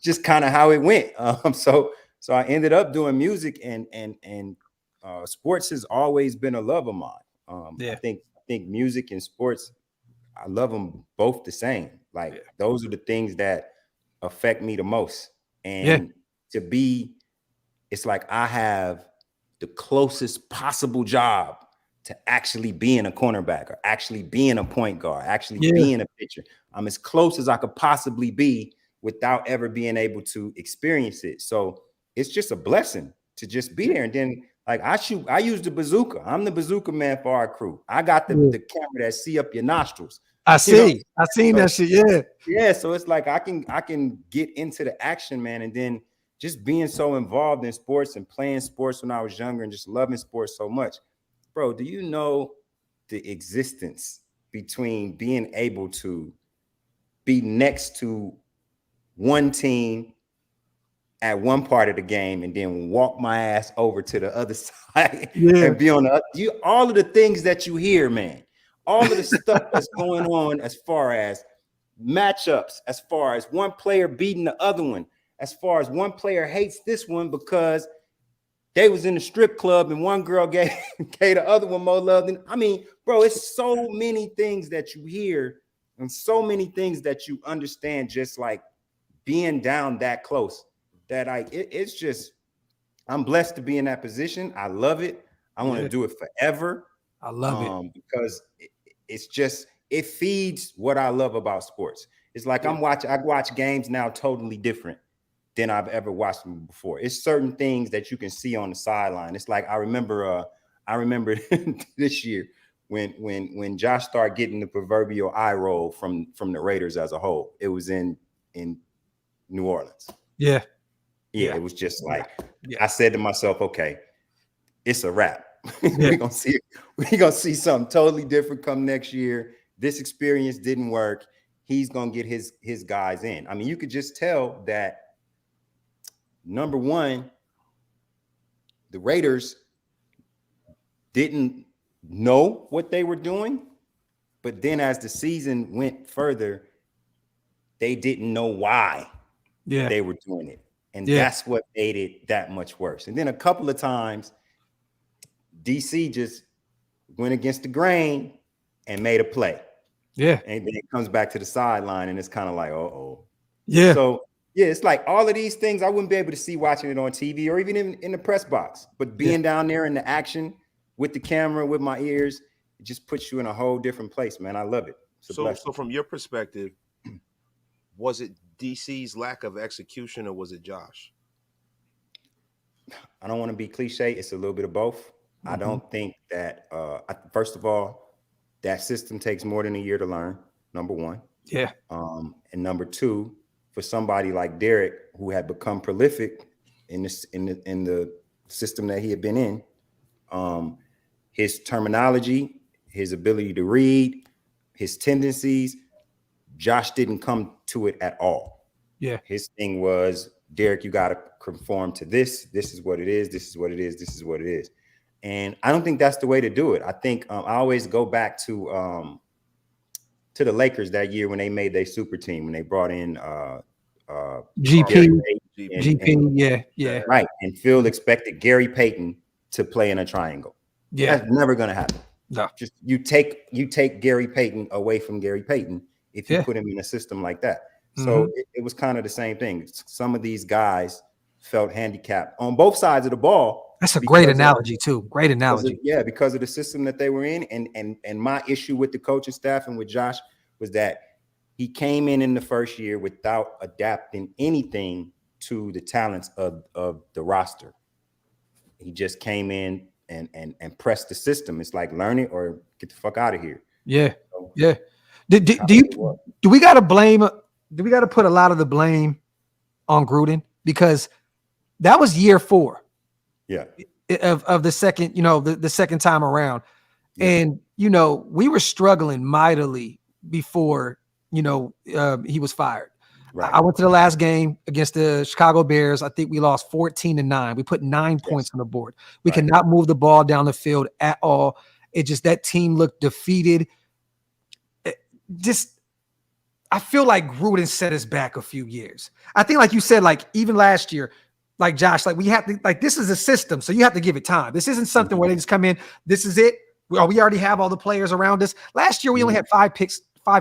Speaker 4: just kind of how it went. So I ended up doing music, and sports has always been a love of mine. I think music and sports, I love them both the same. Like those are the things that affect me the most. And it's like I have the closest possible job to actually being a cornerback, or actually being a point guard, actually being a pitcher. I'm as close as I could possibly be without ever being able to experience it. So it's just a blessing to just be there. And then, like, I use the bazooka. I'm the bazooka man for our crew. I got the camera that see up your nostrils.
Speaker 1: I seen that shit.
Speaker 4: Yeah. So it's like I can get into the action, man. And then just being so involved in sports and playing sports when I was younger and just loving sports so much. Bro, do you know the existence between being able to be next to one team at one part of the game and then walk my ass over to the other side and be on the other? All of the things that you hear, man, all of the stuff that's going on as far as matchups, as far as one player beating the other one, as far as one player hates this one because they was in the strip club and one girl gave the other one more love than, I mean, bro, it's so many things that you hear and so many things that you understand just like being down that close that it's just, I'm blessed to be in that position. I love it. I want to do it forever.
Speaker 1: I love it
Speaker 4: because it's just, it feeds what I love about sports. It's like I watch games now totally different than I've ever watched them before. It's certain things that you can see on the sideline. It's like I remember this year when Josh started getting the proverbial eye roll from the Raiders as a whole. It was in New Orleans.
Speaker 1: Yeah.
Speaker 4: It was just like I said to myself, okay, it's a wrap. We're gonna see something totally different come next year. This experience didn't work. He's gonna get his guys in. I mean, you could just tell that. Number one, the Raiders didn't know what they were doing, but then as the season went further, they didn't know why they were doing it. And that's what made it that much worse. And then a couple of times, DC just went against the grain and made a play. Yeah. And then it comes back to the sideline and it's kind of like, uh-oh. Yeah. So yeah, it's like all of these things I wouldn't be able to see watching it on TV or even in the press box. But being down there in the action with the camera, with my ears, it just puts you in a whole different place, man. I love it.
Speaker 3: So from your perspective, was it DC's lack of execution or was it Josh?
Speaker 4: I don't want to be cliche. It's a little bit of both. I don't think that, first of all, that system takes more than a year to learn, number one. Yeah. And number two, for somebody like Derek, who had become prolific in the system that he had been in, his terminology, his ability to read, his tendencies, Josh didn't come to it at all. Yeah. His thing was, Derek, you got to conform to this. This is what it is. This is what it is. This is what it is. And I don't think that's the way to do it. I think I always go back to the Lakers that year when they made their super team, when they brought in
Speaker 1: GP. Yeah.
Speaker 4: Right. And Phil expected Gary Payton to play in a triangle. Yeah. That's never going to happen. No. Just you take Gary Payton away from Gary Payton if you put him in a system like that. So it was kind of the same thing. Some of these guys felt handicapped on both sides of the ball.
Speaker 1: That's a great analogy too. Great analogy.
Speaker 4: Because of the system that they were in. And my issue with the coaching staff and with Josh was that he came in the first year without adapting anything to the talents of the roster. He just came in and pressed the system. It's like, learn it or get the fuck out of here. Yeah. So, yeah. Do we got to put a lot of the blame on Gruden? Because that was year 4. Yeah. Of the second, the second time around. Yeah. And, we were struggling mightily before, he was fired. Right. I went to the last game against the Chicago Bears. I think we lost 14-9. We put 9 points on the board. We could not move the ball down the field at all. It just, that team looked defeated. I feel like Gruden set us back a few years. I think, like you said, like even last year, like Josh, like we have to, like this is a system, so you have to give it time. This isn't something where they just come in. This is it. We already have all the players around us. Last year we only had 5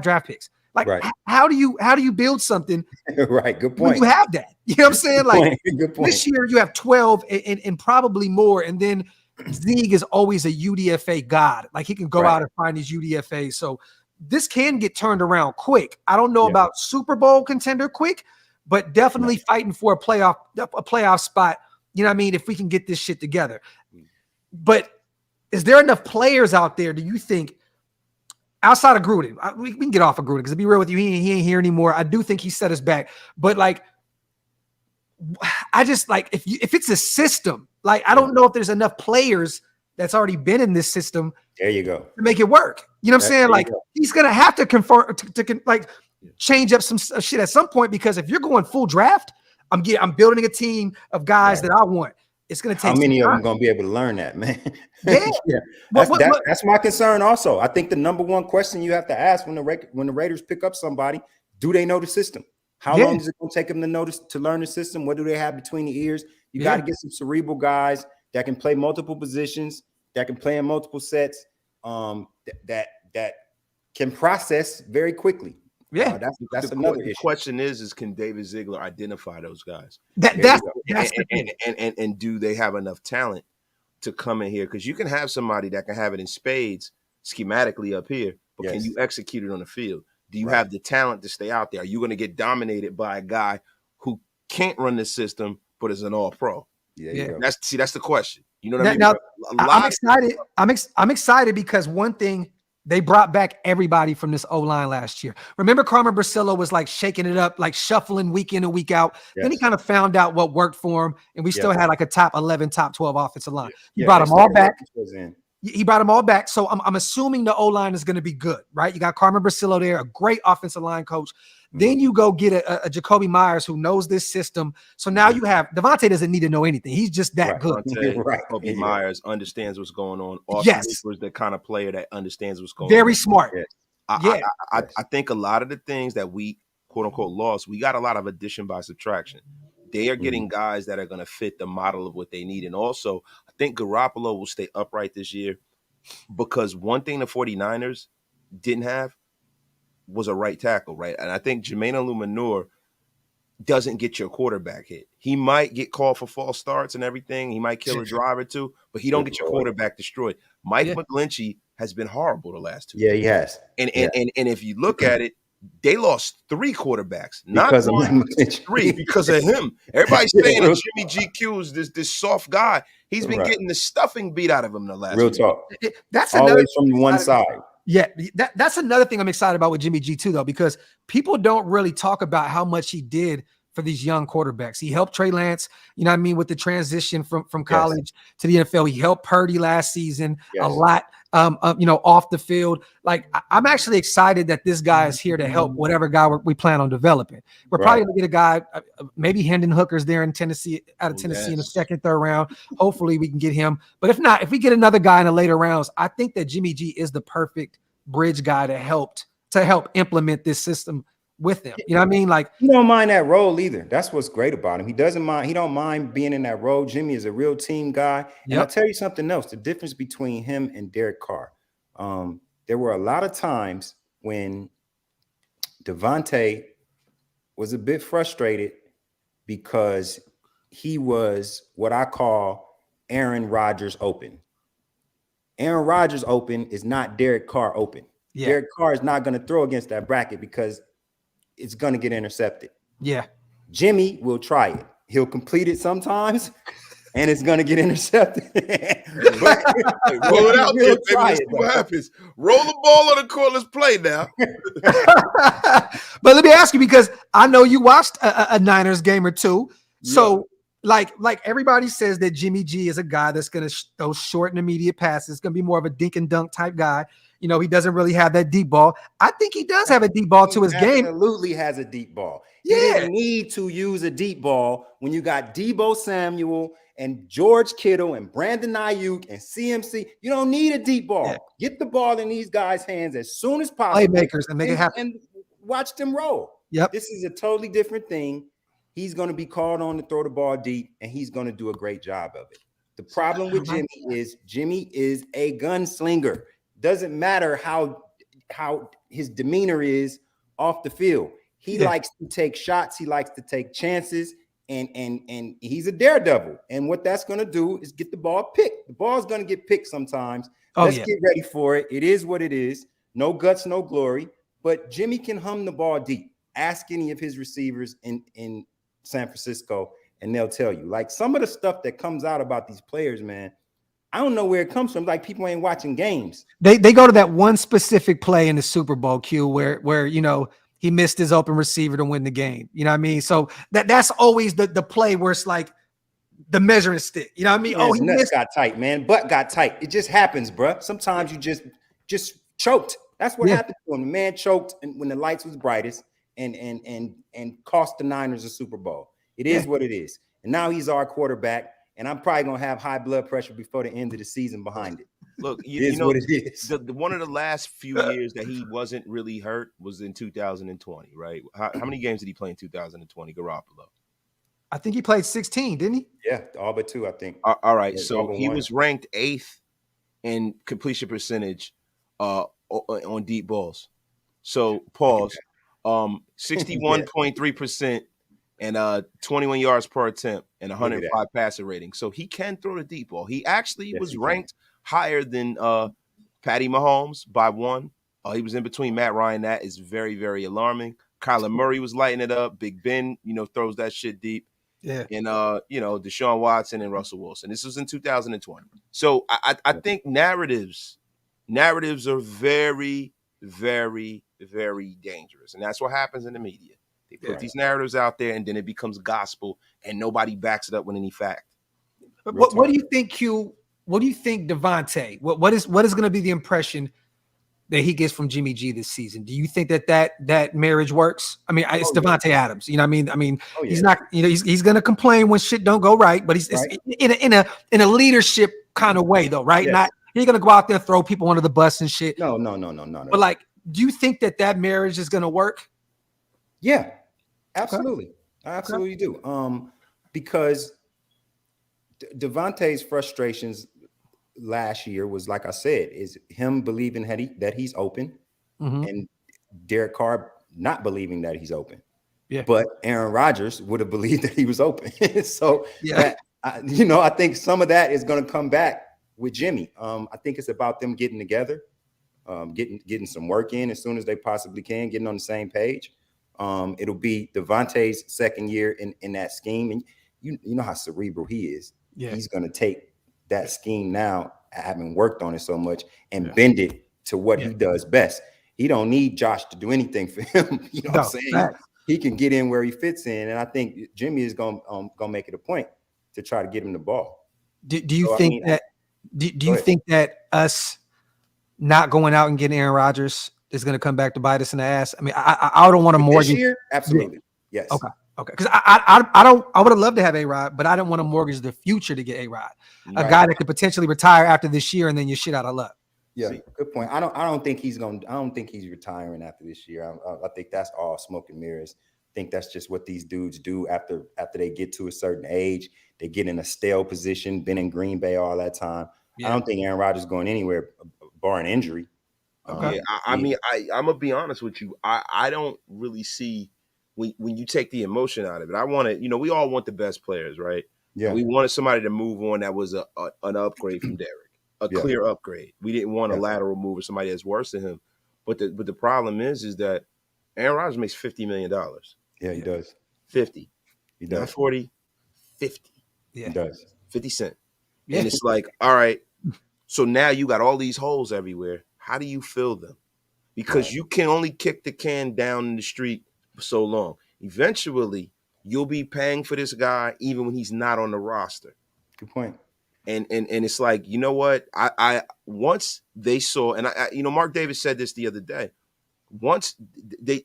Speaker 4: draft picks. Like how do you build something? Right, good point.
Speaker 1: You have that. You know what I'm saying? Like this year you have 12 and probably more, and then Zeke is always a UDFA god. Like he can go out and find these UDFAs. So this can get turned around quick. I don't know about Super Bowl contender quick, but definitely fighting for a playoff spot. You know what I mean? If we can get this shit together. But is there enough players out there, do you think, outside of Gruden? We can get off of Gruden because to be real with you, he ain't here anymore. I do think he set us back. But like, I just like, if it's a system, like I don't know if there's enough players that's already been in this system. There you go. To make it work. You know what I'm saying? Like he's gonna have to conform to like change up some shit at some point, because if you're going full draft, I'm building a team of guys that I want. it's going to take
Speaker 4: how many of
Speaker 1: time.
Speaker 4: them going to be able to learn that, man?
Speaker 1: Yeah.
Speaker 4: That's my concern also. I think the number one question you have to ask when the Raiders pick up somebody, do they know the system? How long is it going to take them to learn the system? What do they have between the ears? You got to get some cerebral guys that can play multiple positions, that can play in multiple sets, that can process very quickly.
Speaker 1: Yeah,
Speaker 3: that's another issue. The question is can David Ziegler identify those guys? And do they have enough talent to come in here? Because you can have somebody that can have it in spades schematically up here, but can you execute it on the field? Do you have the talent to stay out there? Are you going to get dominated by a guy who can't run the system but is an all-pro? That's the question. You know what I mean?
Speaker 1: Now, I'm excited. I'm excited because one thing, they brought back everybody from this O-line last year. Remember, Carmen Brasillo was like shaking it up, like shuffling week in and week out. Then he kind of found out what worked for him, and we still had like a top 11, top 12 offensive line. He brought them all back. He brought them all back. So I'm assuming the O-line is going to be good, right? You got Carmen Brasillo there, a great offensive line coach. Then you go get a Jacoby Myers who knows this system. So now you have Devontae doesn't need to know anything. He's just that good.
Speaker 3: Jacoby Myers understands what's going on. Austin was the kind of player that understands what's going on.
Speaker 1: Very smart.
Speaker 3: I think a lot of the things that we quote unquote lost, we got a lot of addition by subtraction. They are getting guys that are going to fit the model of what they need. And also, I think Garoppolo will stay upright this year because one thing the 49ers didn't have was a right tackle, right? And I think Jermaine Illuminor doesn't get your quarterback hit. He might get called for false starts and everything. He might kill a drive or two, but he don't get your quarterback destroyed. Mike McGlinchey has been horrible the last 2 years.
Speaker 4: Yeah, he has.
Speaker 3: And if you look at it, they lost 3 quarterbacks, not because one, of 3 because of him. Everybody's saying that Jimmy GQ is this soft guy. He's been getting the stuffing beat out of him the last.
Speaker 4: Real talk.
Speaker 1: That's
Speaker 4: always from one side.
Speaker 1: Yeah, that's another thing I'm excited about with Jimmy G too, though, because people don't really talk about how much he did for these young quarterbacks. He helped Trey Lance, you know what I mean, with the transition from college to the NFL. He helped Purdy last season a lot, off the field. Like, I'm actually excited that this guy is here to help whatever guy we plan on developing. We're probably going to get a guy, maybe Hendon Hooker's there in Tennessee, out of Tennessee in the second, third round. Hopefully we can get him. But if not, if we get another guy in the later rounds, I think that Jimmy G is the perfect bridge guy to help implement this system with him. You know what I mean? Like,
Speaker 4: he don't mind that role either. That's what's great about him. He don't mind being in that role. Jimmy is a real team guy. And I'll tell you something else. The difference between him and Derek Carr. There were a lot of times when Devontae was a bit frustrated because he was what I call Aaron Rodgers open. Aaron Rodgers open is not Derek Carr open. Derek Carr is not going to throw against that bracket because it's going to get intercepted. Jimmy will try it. He'll complete it sometimes, and it's going to get intercepted.
Speaker 3: Roll it out there, baby. Let's see what happens. Roll the ball on the court. Let's play now.
Speaker 1: But let me ask you, because I know you watched a Niners game or two. So, like everybody says that Jimmy G is a guy that's going to throw short and immediate passes. It's going to be more of a dink and dunk type guy. You know, he doesn't really have that deep ball. I think he does have a deep ball to his game.
Speaker 4: Absolutely has a deep ball. You didn't need to use a deep ball when you got Deebo Samuel and George Kittle and Brandon Ayuk and CMC. You don't need a deep ball. Get the ball in these guys' hands as soon as possible.
Speaker 1: Playmakers and make it happen.
Speaker 4: And watch them roll. This is a totally different thing. He's going to be called on to throw the ball deep, and he's going to do a great job of it. The problem with Jimmy is a gunslinger. Doesn't matter how his demeanor is off the field. He likes to take shots. He likes to take chances, and he's a daredevil. And what that's going to do is get the ball picked. The ball's going to get picked sometimes. Let's get ready for it. It is what it is. No guts, no glory. But Jimmy can hum the ball deep. Ask any of his receivers in San Francisco, and they'll tell you. Like, some of the stuff that comes out about these players, man, I don't know where it comes from. Like, people ain't watching games.
Speaker 1: They go to that one specific play in the Super Bowl, Q, where you know, he missed his open receiver to win the game. You know what I mean? So that's always the play where it's like the measuring stick. You know what I mean?
Speaker 4: Yeah, he nuts got tight, man. Butt got tight. It just happens, bro. Sometimes you just choked. That's what happened to him. The man choked when the lights was brightest and cost the Niners a Super Bowl. It is what it is. And now he's our quarterback. and I'm probably gonna have high blood pressure before the end of the season behind it.
Speaker 3: Look,
Speaker 4: you know what it is.
Speaker 3: One of the last few years that he wasn't really hurt was in 2020, right? How many games did he play in 2020, Garoppolo?
Speaker 1: I think he played 16, didn't he?
Speaker 4: Yeah, all but 2, I think.
Speaker 3: All right, so he was ranked 8th in completion percentage on deep balls. So pause. 61.3% and 21 yards per attempt and 105 passer rating. So he can throw the deep ball. He actually was ranked higher than Patty Mahomes by 1. He was in between Matt Ryan. That is very, very alarming. Kyler Murray was lighting it up. Big Ben, throws that shit deep. Yeah. And Deshaun Watson and Russell Wilson. This was in 2020. So I think narratives are very, very, very dangerous. And that's what happens in the media. They put these narratives out there and then it becomes gospel and nobody backs it up with any fact.
Speaker 1: What do you think, Q? What do you think, Devontae? What is going to be the impression that he gets from Jimmy G this season? Do you think that marriage works? I mean, it's Devontae Adams. You know what I mean? He's not. He's going to complain when shit don't go right, but he's in a leadership kind of way, though, right? Yes. Not he's going to go out there throw people under the bus and shit.
Speaker 4: No.
Speaker 1: But like, do you think that marriage is going to work?
Speaker 4: Yeah, absolutely. Okay. I absolutely do. Because Devontae's frustrations last year was, like I said, is him believing that he's open, and Derek Carr not believing that he's open. Yeah. But Aaron Rodgers would have believed that he was open. So I think some of that is going to come back with Jimmy. I think it's about them getting together, getting some work in as soon as they possibly can, getting on the same page. It'll be Devontae's second year in that scheme, and you know how cerebral he is. Yeah. He's going to take that scheme now, having worked on it so much, and bend it to what he does best. He don't need Josh to do anything for him. You know what I'm saying? He can get in where he fits in, and I think Jimmy is going to make it a point to try to get him the ball.
Speaker 1: Do you think that us not going out and getting Aaron Rodgers is going to come back to bite us in the ass? I mean, I don't want to mortgage.
Speaker 4: This year? Absolutely. Yes.
Speaker 1: Okay. Because I would have loved to have A-Rod, but I don't want to mortgage the future to get A-Rod, a guy that could potentially retire after this year and then you're shit out of luck.
Speaker 4: Yeah, good point. I don't think he's retiring after this year. I think that's all smoke and mirrors. I think that's just what these dudes do after they get to a certain age. They get in a stale position, been in Green Bay all that time. Yeah. I don't think Aaron Rodgers is going anywhere, barring injury.
Speaker 3: Okay. I mean, I'm gonna be honest with you. I don't really see when you take the emotion out of it. I want to, we all want the best players, right? Yeah. We wanted somebody to move on that was an upgrade from Derek, clear upgrade. We didn't want a lateral move or somebody that's worse than him. But the problem is that Aaron Rodgers makes $50 million.
Speaker 4: Yeah, he does.
Speaker 3: 50.
Speaker 4: He does.
Speaker 3: Not 40, 50.
Speaker 4: Yeah. He does.
Speaker 3: 50 cents. Yeah. And it's like, all right, so now you got all these holes everywhere. How do you fill them? Because you can only kick the can down in the street for so long. Eventually, you'll be paying for this guy even when he's not on the roster.
Speaker 4: Good point.
Speaker 3: And it's like, you know what? I once they saw, and Mark Davis said this the other day. Once they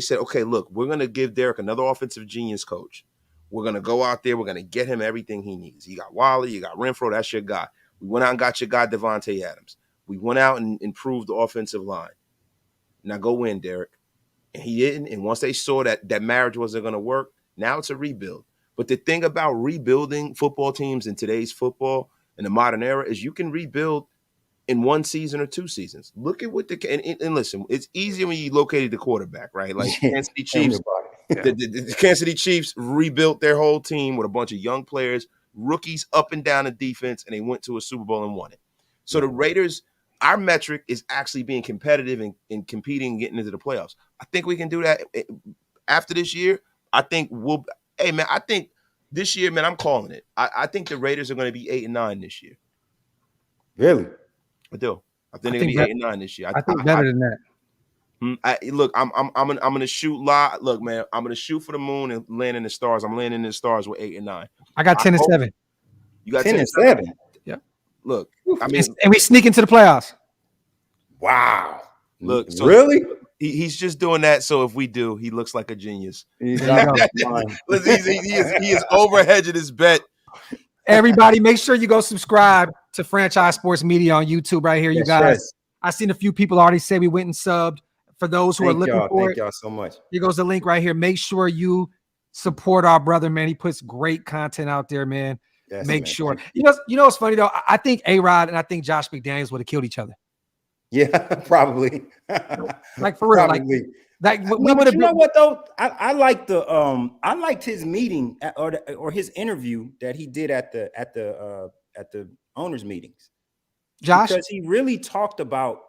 Speaker 3: said, okay, look, we're gonna give Derek another offensive genius coach. We're gonna go out there, we're gonna get him everything he needs. You got Wally, you got Renfro, that's your guy. We went out and got your guy Devontae Adams. We went out and improved the offensive line. Now go win, Derek. And he didn't. And once they saw that marriage wasn't gonna work, now it's a rebuild. But the thing about rebuilding football teams in today's football in the modern era is you can rebuild in one season or 2 seasons. Look at what and listen, it's easier when you located the quarterback, right? Like Kansas City Chiefs, the Kansas City Chiefs rebuilt their whole team with a bunch of young players, rookies up and down the defense, and they went to a Super Bowl and won it. So the Raiders, our metric is actually being competitive and competing and getting into the playoffs. I think we can do that after this year. I think I think this year, man, I'm calling it. I think the Raiders are going to be 8-9 this year.
Speaker 4: Really?
Speaker 3: I do. I think they're going to be 8-9 this year.
Speaker 1: I think better than that.
Speaker 3: Look, I'm going to shoot live. Look, man, I'm going to shoot for the moon and land in the stars. I'm landing in the stars with 8-9.
Speaker 1: I got 10-7.
Speaker 3: You got
Speaker 4: 10-7.
Speaker 1: Yeah.
Speaker 3: Look, I mean,
Speaker 1: and we sneak into the playoffs.
Speaker 4: Wow.
Speaker 3: Look, so
Speaker 4: really?
Speaker 3: He's just doing that so if we do, he looks like a genius.
Speaker 4: He
Speaker 3: is over hedging his bet.
Speaker 1: Everybody, make sure you go subscribe to Franchise Sports Media on YouTube right here, you guys. Yes. I seen a few people already say we went and subbed. For those who are looking for it,
Speaker 4: thank y'all so much.
Speaker 1: Here goes the link right here. Make sure you support our brother, man. He puts great content out there, man. Yes, make sure. You know what's funny though? I think A-Rod and I think Josh McDaniels would have killed each other.
Speaker 4: Yeah, probably.
Speaker 1: Like for real,
Speaker 4: probably.
Speaker 1: Like we
Speaker 4: would have. You know what though? I like the I liked his meeting or his interview that he did at the owners meetings.
Speaker 1: Josh,
Speaker 4: because he really talked about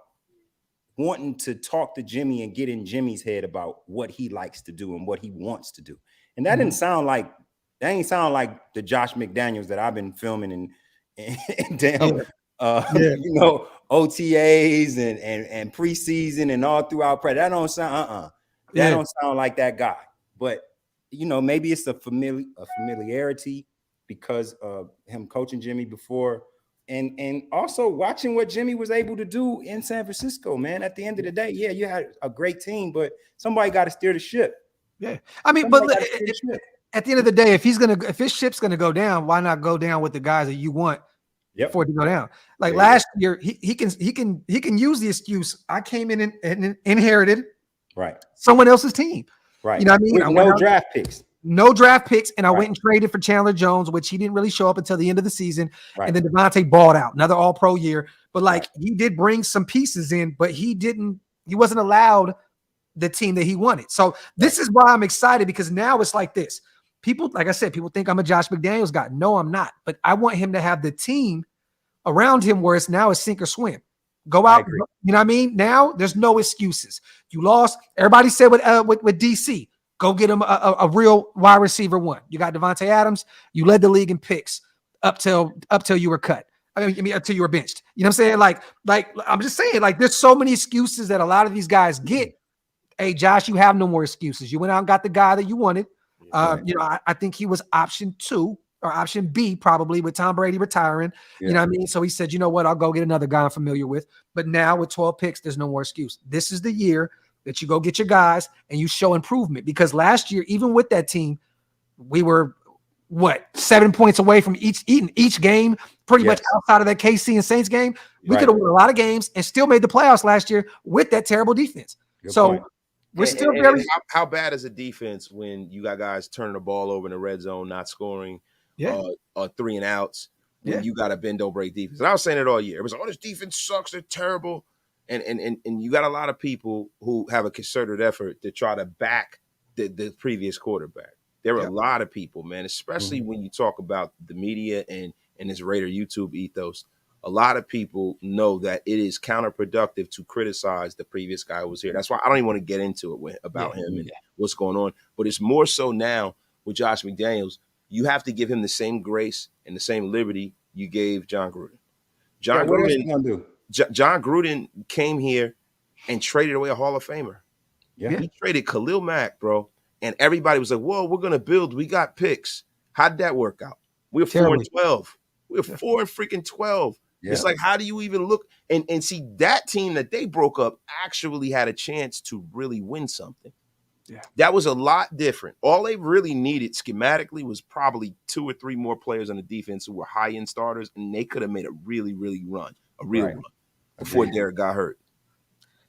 Speaker 4: wanting to talk to Jimmy and get in Jimmy's head about what he likes to do and what he wants to do. And that didn't sound like the Josh McDaniels that I've been filming and damn, you know, OTAs and preseason and all throughout practice. That don't sound that don't sound like that guy. But you know, maybe it's a familiarity because of him coaching Jimmy before. And also watching what Jimmy was able to do in San Francisco, man. At the end of the day, yeah, you had a great team, but somebody got to steer the ship.
Speaker 1: Yeah, I mean, but at the end of the day, if his ship's gonna go down, why not go down with the guys that you want for it to go down? Like last year, he can use the excuse, I came in and inherited someone else's team. Right. You know what I mean?
Speaker 4: With no draft picks.
Speaker 1: No draft picks, and I went and traded for Chandler Jones, which he didn't really show up until the end of the season. And then Devontae balled out, another all-pro year. But like he did bring some pieces in, but he wasn't allowed the team that he wanted. So this is why I'm excited, because now it's like this. People, like I said, people think I'm a Josh McDaniels guy. No, I'm not. But I want him to have the team around him where it's now a sink or swim. Go out, you know what I mean? Now there's no excuses. You lost. Everybody said with DC. Go get him a real wide receiver one. You got Devontae Adams. You led the league in picks up till you were cut. I mean, until you were benched. You know what I'm saying? Like I'm just saying, like there's so many excuses that a lot of these guys get. Hey, Josh, you have no more excuses. You went out and got the guy that you wanted. You know, I think he was option 2 or option B probably with Tom Brady retiring. You know what I mean? So he said, you know what? I'll go get another guy I'm familiar with. But now with 12 picks, there's no more excuse. This is the year that you go get your guys and you show improvement, because last year, even with that team, we were 7 points away from each game, pretty much outside of that KC and Saints game. We could have won a lot of games and still made the playoffs last year with that terrible defense. Good point. We're still very.
Speaker 3: How bad is a defense when you got guys turning the ball over in the red zone, not scoring, 3 and outs, when you got a bend don't break defense? And I was saying it all year. It was, this defense sucks. They're terrible. And you got a lot of people who have a concerted effort to try to back the previous quarterback. There are a lot of people, man, especially when you talk about the media and this Raider YouTube ethos. A lot of people know that it is counterproductive to criticize the previous guy who was here. That's why I don't even want to get into it about him and what's going on. But it's more so now with Josh McDaniels. You have to give him the same grace and the same liberty you gave John Gruden.
Speaker 4: What else you gonna do?
Speaker 3: John Gruden came here and traded away a Hall of Famer. Yeah. He traded Khalil Mack, bro. And everybody was like, whoa, we're going to build. We got picks. How did that work out? We were 4-12. We were 4-12. Yeah. It's like, how do you even look? And see, that team that they broke up actually had a chance to really win something. Yeah. That was a lot different. All they really needed schematically was probably 2 or 3 more players on the defense who were high-end starters, and they could have made a really, really run before Derek got hurt.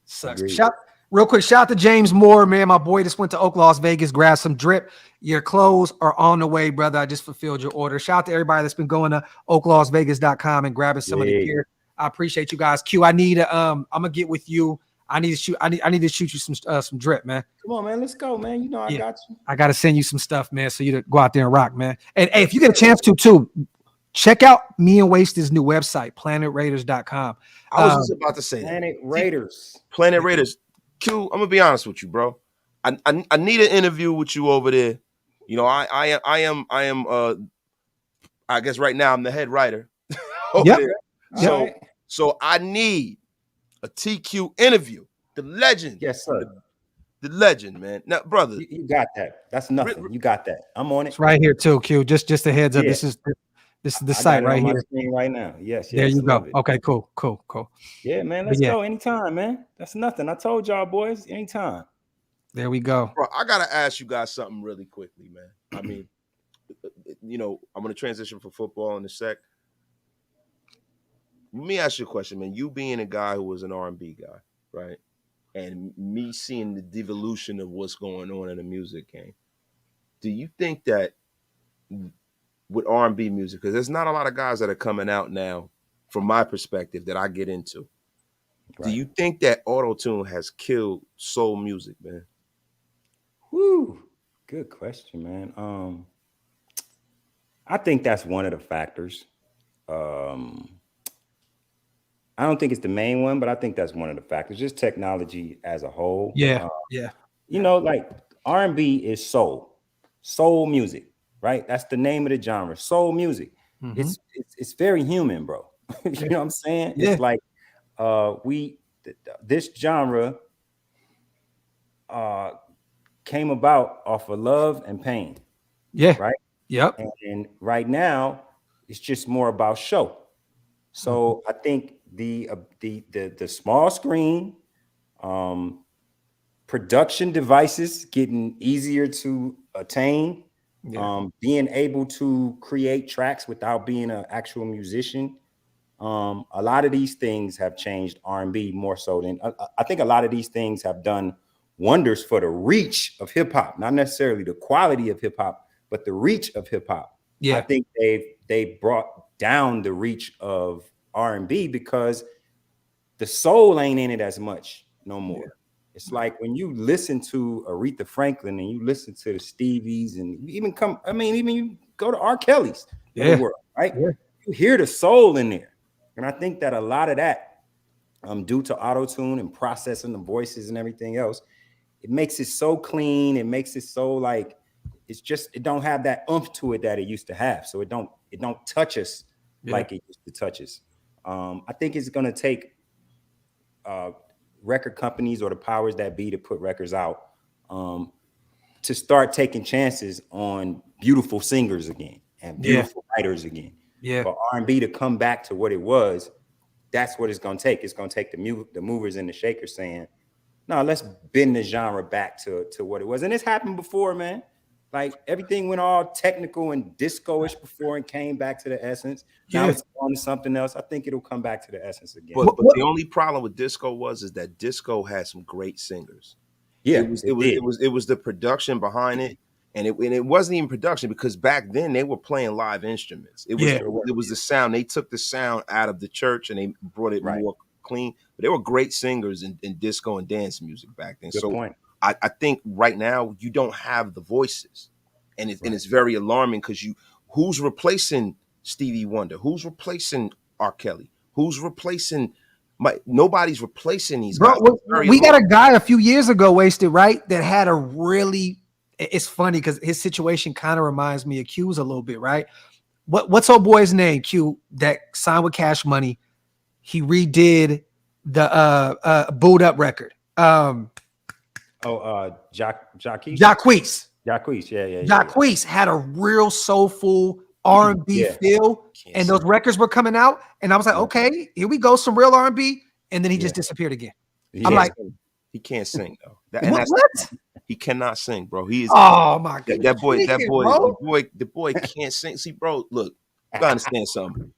Speaker 1: Sucks. Real quick, shout out to James Moore, man. My boy just went to OakLosVegas, grabbed some drip. Your clothes are on the way, brother. I just fulfilled your order. Shout out to everybody that's been going to OakLosVegas.com and grabbing some of the gear. I appreciate you guys. Q, I need I'm gonna get with you. I need to shoot you some drip, man.
Speaker 4: Come on, man. Let's go, man. You know I got you.
Speaker 1: I gotta send you some stuff, man, so you to go out there and rock, man. And hey, if you get a chance to too, check out me and Waste's new website, PlanetRaiders.com.
Speaker 3: I was just about to say
Speaker 4: Planet Raiders.
Speaker 3: Planet Raiders. Q, I'm gonna be honest with you, bro. I need an interview with you over there. You know, I am I guess right now I'm the head writer over there. So I need a TQ interview. The legend.
Speaker 4: Yes, sir.
Speaker 3: The legend, man. Now, brother.
Speaker 4: You got that. That's nothing. You got that. I'm on it.
Speaker 1: It's right here too, Q. Just a heads up. This is the site right here.
Speaker 4: Right now. Yes.
Speaker 1: There you go. Okay, cool.
Speaker 4: Yeah, man. Let's go anytime, man. That's nothing. I told y'all boys, anytime.
Speaker 1: There we go.
Speaker 3: Bro, I gotta ask you guys something really quickly, man. I mean, you know, I'm going to transition from football in a sec. Let me ask you a question, man. You being a guy who was an R&B guy, right? And me seeing the devolution of what's going on in the music game. Do you think that with R&B music, because there's not a lot of guys that are coming out now, from my perspective, that I get into. Right. Do you think that auto-tune has killed soul music, man?
Speaker 4: Whew. Good question, man. I think that's one of the factors. I don't think it's the main one, but I think that's one of the factors. Just technology as a whole.
Speaker 1: Yeah.
Speaker 4: You know, like R&B is soul music, right? That's the name of the genre, soul music. Mm-hmm. It's very human, bro. You know what I'm saying? Yeah. It's like this genre came about off of love and pain.
Speaker 1: Yeah.
Speaker 4: Right.
Speaker 1: Yep.
Speaker 4: And right now, it's just more about show. So I think the small screen, production devices getting easier to attain, being able to create tracks without being an actual musician. A lot of these things have changed R&B more so than I think a lot of these things have done wonders for the reach of hip hop, not necessarily the quality of hip hop, but the reach of hip hop. Yeah. I think they brought down the reach of R&B because the soul ain't in it as much no more. Yeah. It's like when you listen to Aretha Franklin and you listen to the Stevies and even you go to R. Kelly's of the world, right? Yeah. You hear the soul in there. And I think that a lot of that, due to auto-tune and processing the voices and everything else, it makes it so clean. It makes it so like, it don't have that oomph to it that it used to have. So it don't touch us like it used to touch us. I think it's going to take record companies or the powers that be to put records out to start taking chances on beautiful singers again and beautiful writers again. Yeah. For R&B to come back to what it was, that's what it's going to take. It's going to take the movers and the shakers saying, no, let's bend the genre back to what it was. And it's happened before, man. Like everything went all technical and disco-ish before and came back to the essence. Now it's on to something else. I think it'll come back to the essence again.
Speaker 3: But the only problem with disco is that disco had some great singers. Yeah, it was the production behind it, and it wasn't even production because back then they were playing live instruments. It was the sound. They took the sound out of the church and they brought it more clean. But they were great singers in disco and dance music back then. Good point. I think right now you don't have the voices, and it's very alarming because who's replacing Stevie Wonder? Who's replacing R. Kelly? Who's replacing nobody's replacing these guys.
Speaker 1: We got a guy a few years ago, Wasted, right? That had a really, it's funny because his situation kind of reminds me of Q's a little bit, right? What's old boy's name, Q, that signed with Cash Money? He redid the Booed Up record.
Speaker 4: Jacquees. Yeah.
Speaker 1: Jacquees had a real soulful R&B feel, and those records were coming out, and I was like, okay, here we go, some real R&B, and then he just disappeared again. I'm like,
Speaker 3: he can't sing though.
Speaker 1: What?
Speaker 3: He cannot sing, bro. He is.
Speaker 1: Oh my god,
Speaker 3: the boy can't sing. See, bro, look, you gotta understand something.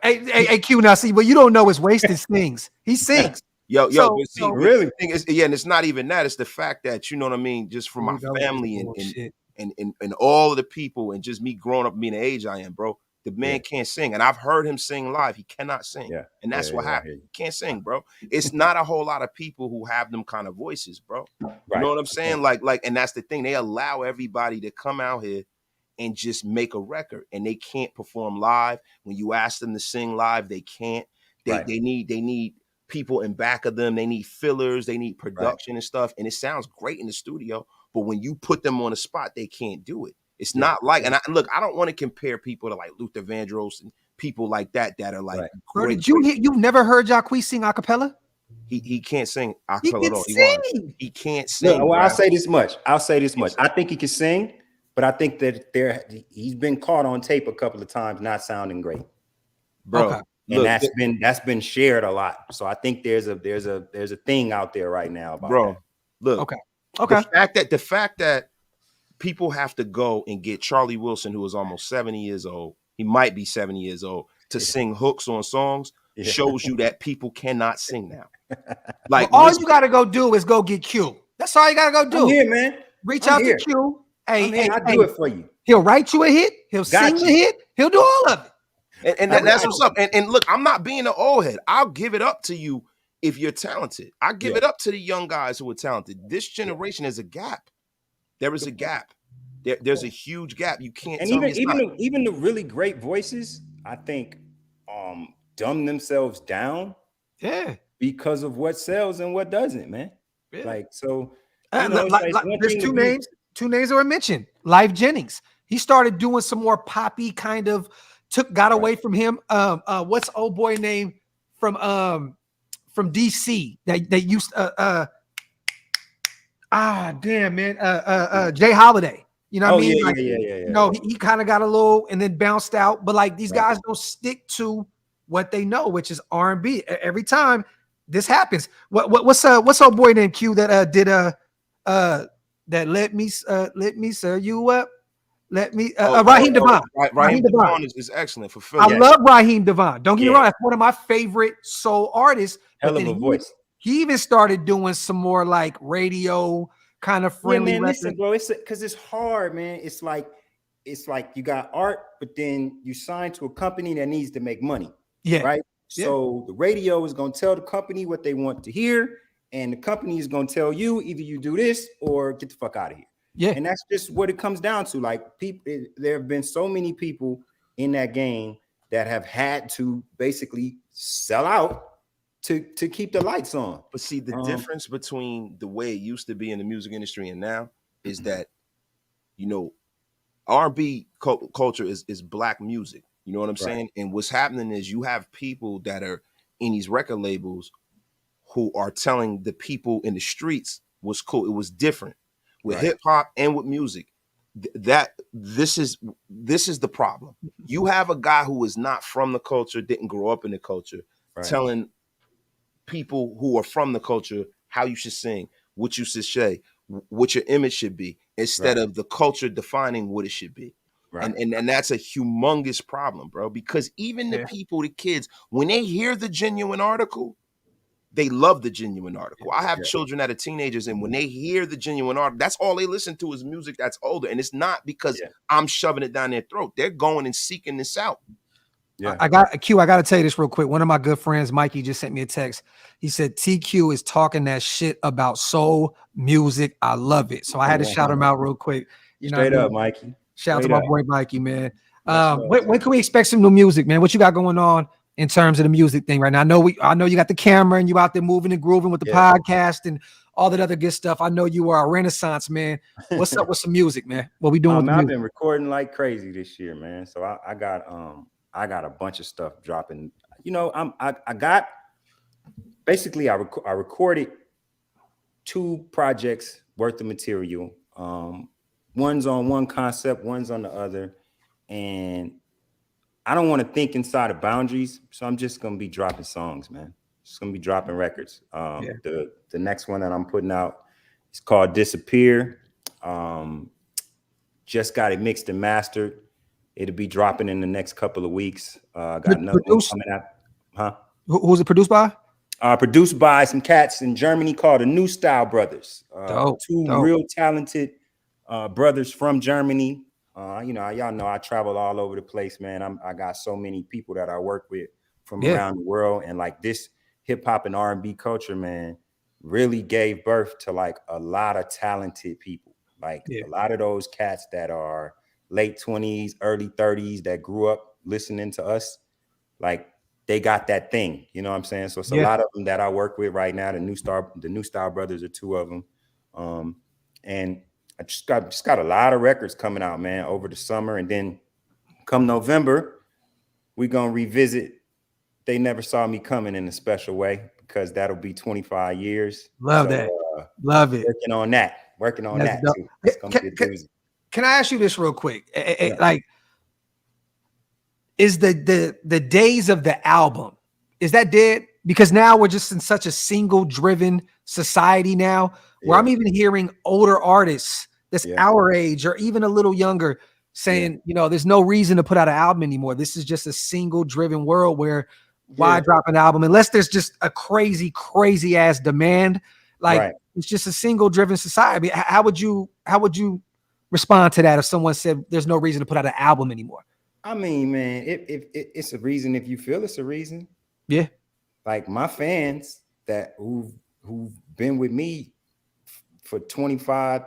Speaker 1: Hey, Q, now see, what you don't know is Wasted sings. He sings.
Speaker 3: But see, really, the thing is, and it's not even that. It's the fact that, you know what I mean, just from my family and all of the people and just me growing up being the age I am, bro. The man can't sing, and I've heard him sing live. He cannot sing, and that's what happened. He can't sing, bro. It's not a whole lot of people who have them kind of voices, bro. You know what I'm saying? Like, and that's the thing. They allow everybody to come out here and just make a record, and they can't perform live. When you ask them to sing live, they can't. They need people in back of them. They need fillers. They need production and stuff. And it sounds great in the studio, but when you put them on the spot, they can't do it. It's not like, and I don't want to compare people to like Luther Vandross and people like that are like.
Speaker 1: Bro, you've never heard Jacquees sing a cappella?
Speaker 3: He can't sing a cappella at all. He can't sing.
Speaker 4: No, well, I'll say this much. I think he can sing, but I think that he's been caught on tape a couple of times not sounding great,
Speaker 3: bro. Okay.
Speaker 4: And that's been shared a lot. So I think there's a thing out there right now about
Speaker 3: bro.
Speaker 4: That.
Speaker 3: Look,
Speaker 1: okay.
Speaker 3: The fact that people have to go and get Charlie Wilson, who is almost 70 years old. He might be 70 years old to sing hooks on songs. Shows you that people cannot sing now. Like,
Speaker 1: all you got to go do is go get Q. That's all you got to go do.
Speaker 4: I'm here, man.
Speaker 1: Reach out to Q. Hey,
Speaker 4: I'll do it for you.
Speaker 1: He'll write you a hit. He'll sing the hit. He'll do all of it.
Speaker 3: And that's what's up. And look, I'm not being an old head. I'll give it up to you if you're talented. I give it up to the young guys who are talented. This generation is a gap. There is a gap. There's a huge gap. You can't.
Speaker 4: And even the really great voices, I think, dumb themselves down.
Speaker 1: Yeah.
Speaker 4: Because of what sells and what doesn't, man. Yeah. Like, so
Speaker 1: there's two names that were mentioned. Life Jennings. He started doing some more poppy kind of got away from him. What's old boy name from DC that used damn man. Jay Holiday. You know what I mean? You know, he kind of got a little and then bounced out. But like these guys don't stick to what they know, which is R&B. Every time this happens. What's old boy named Q that did that let me serve you up. Raheem DeVaughn.
Speaker 3: Raheem DeVaughn is excellent for Philly.
Speaker 1: I love Raheem DeVaun. Don't get me wrong. That's one of my favorite soul artists.
Speaker 4: Hell of a voice.
Speaker 1: He even started doing some more like radio kind of friendly.
Speaker 4: Man, listen, bro. It's because it's hard, man. It's like you got art, but then you sign to a company that needs to make money.
Speaker 1: Yeah.
Speaker 4: Right. Yeah. So the radio is going to tell the company what they want to hear, and the company is going to tell you either you do this or get the fuck out of here.
Speaker 1: Yeah.
Speaker 4: And that's just what it comes down to. Like, people, there have been so many people in that game that have had to basically sell out to keep the lights on.
Speaker 3: But see, the difference between the way it used to be in the music industry and now is that, you know, R&B culture is black music. You know what I'm saying? And what's happening is you have people that are in these record labels who are telling the people in the streets what's cool. It was different with hip hop and with music. This is the problem. You have a guy who is not from the culture, didn't grow up in the culture, telling people who are from the culture how you should sing, what you should say, what your image should be, instead of the culture defining what it should be. Right. And that's a humongous problem, bro, because even the people, the kids, when they hear the genuine article, they love the genuine article. I have children that are teenagers, and when they hear the genuine article, that's all they listen to is music that's older. And it's not because I'm shoving it down their throat. They're going and seeking this out.
Speaker 1: Yeah, I got to tell you this real quick. One of my good friends, Mikey, just sent me a text. He said TQ is talking that shit about soul music. I love it. So I had to shout him out real quick. You know,
Speaker 4: straight up, Mikey.
Speaker 1: Shout out to my boy Mikey, man. When can we expect some new music, man? What you got going on in terms of the music thing right now? I know you got the camera and you out there moving and grooving with the podcast and all that other good stuff. I know you are a renaissance man. What's up with some music, man? What we doing with the music?
Speaker 4: I've been recording like crazy this year, man. So I got a bunch of stuff dropping. You know, I got basically I recorded 2 projects worth of material. One's on one concept, one's on the other, and I don't want to think inside of boundaries, so I'm just gonna be dropping songs, man. Just gonna be dropping records. The next one that I'm putting out is called Disappear. Just got it mixed and mastered. It'll be dropping in the next couple of weeks. Got another one coming out. Huh?
Speaker 1: Who's it produced by?
Speaker 4: Produced by some cats in Germany called the New Style Brothers. Dope. Real talented brothers from Germany. You know, y'all know I travel all over the place, man. I got so many people that I work with from around the world, and like this hip hop and R&B culture, man, really gave birth to like a lot of talented people. Like a lot of those cats that are late 20s, early 30s that grew up listening to us, like they got that thing, you know what I'm saying? So it's a lot of them that I work with right now. The New Style Brothers are 2 of them. And I just got a lot of records coming out, man, over the summer. And then come November, we're going to revisit They Never Saw Me Coming in a special way, because that'll be 25 years.
Speaker 1: Love that. Love it.
Speaker 4: Working on that too. It's gonna be a doozy.
Speaker 1: Can I ask you this real quick? Like, is the days of the album, is that dead? Because now we're just in such a single driven society now where I'm even hearing older artists that's our age or even a little younger saying, you know, there's no reason to put out an album anymore. This is just a single driven world where why drop an album unless there's just a crazy ass demand. Like it's just a single driven society. I mean, how would you respond to that if someone said there's no reason to put out an album anymore?
Speaker 4: I mean, man, if it's a reason, if you feel it's a reason.
Speaker 1: Yeah.
Speaker 4: Like my fans who've been with me for 25,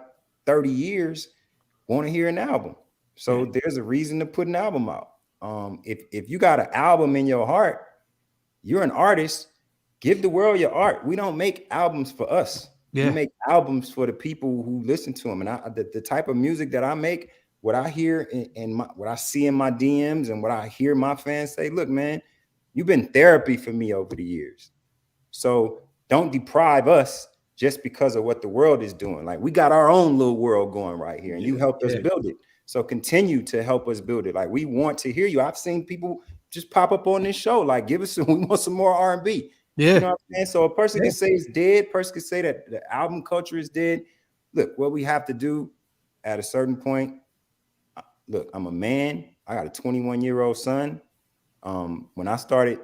Speaker 4: 30 years want to hear an album. So there's a reason to put an album out. If you got an album in your heart, you're an artist, give the world your art. We don't make albums for us. We make albums for the people who listen to them. And the type of music that I make, what I hear and what I see in my DMs and what I hear my fans say, look, man, you've been therapy for me over the years. So don't deprive us just because of what the world is doing. Like we got our own little world going right here and you helped us build it. So continue to help us build it. Like we want to hear you. I've seen people just pop up on this show. Like we want some more R&B.
Speaker 1: Yeah.
Speaker 4: You know what I'm saying? So a person can say it's dead. Person can say that the album culture is dead. Look, what we have to do at a certain point. Look, I'm a man. I got a 21-year-old son. When I started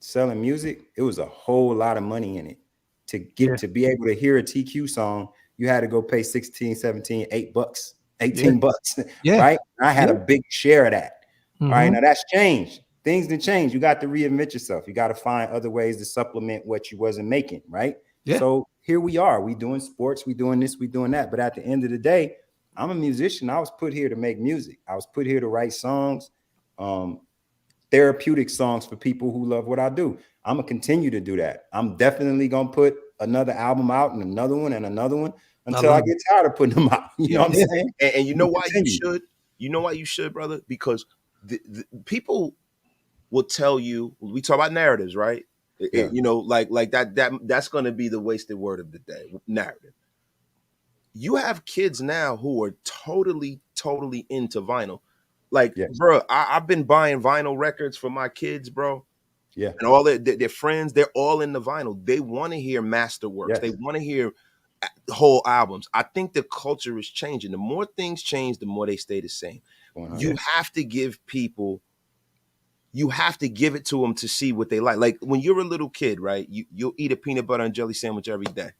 Speaker 4: selling music, it was a whole lot of money in it. To be able to hear a TQ song, you had to go pay 16, 17, $8, 18 bucks. Right? I had a big share of that. Right. Now that's changed. Things didn't change. You got to reinvent yourself. You got to find other ways to supplement what you wasn't making. Right. So here we are. We doing sports. We doing this. We doing that. But at the end of the day, I'm a musician. I was put here to make music. I was put here to write songs, therapeutic songs for people who love what I do. I'm going to continue to do that. I'm definitely going to put another album out and another one until I get tired of putting them out. You know what I'm saying?
Speaker 3: And you know why you should? You know why you should, brother? Because the people will tell you, we talk about narratives, right? You know, like that's going to be the wasted word of the day, narrative. You have kids now who are totally into vinyl. Like, bro, I've been buying vinyl records for my kids, bro. Yeah. And all their friends, they're all in the vinyl. They want to hear masterworks. They want to hear whole albums. I think the culture is changing. The more things change, the more they stay the same. 100. You have to give people, you have to give it to them to see what they like. Like when you're a little kid, right? You'll eat a peanut butter and jelly sandwich every day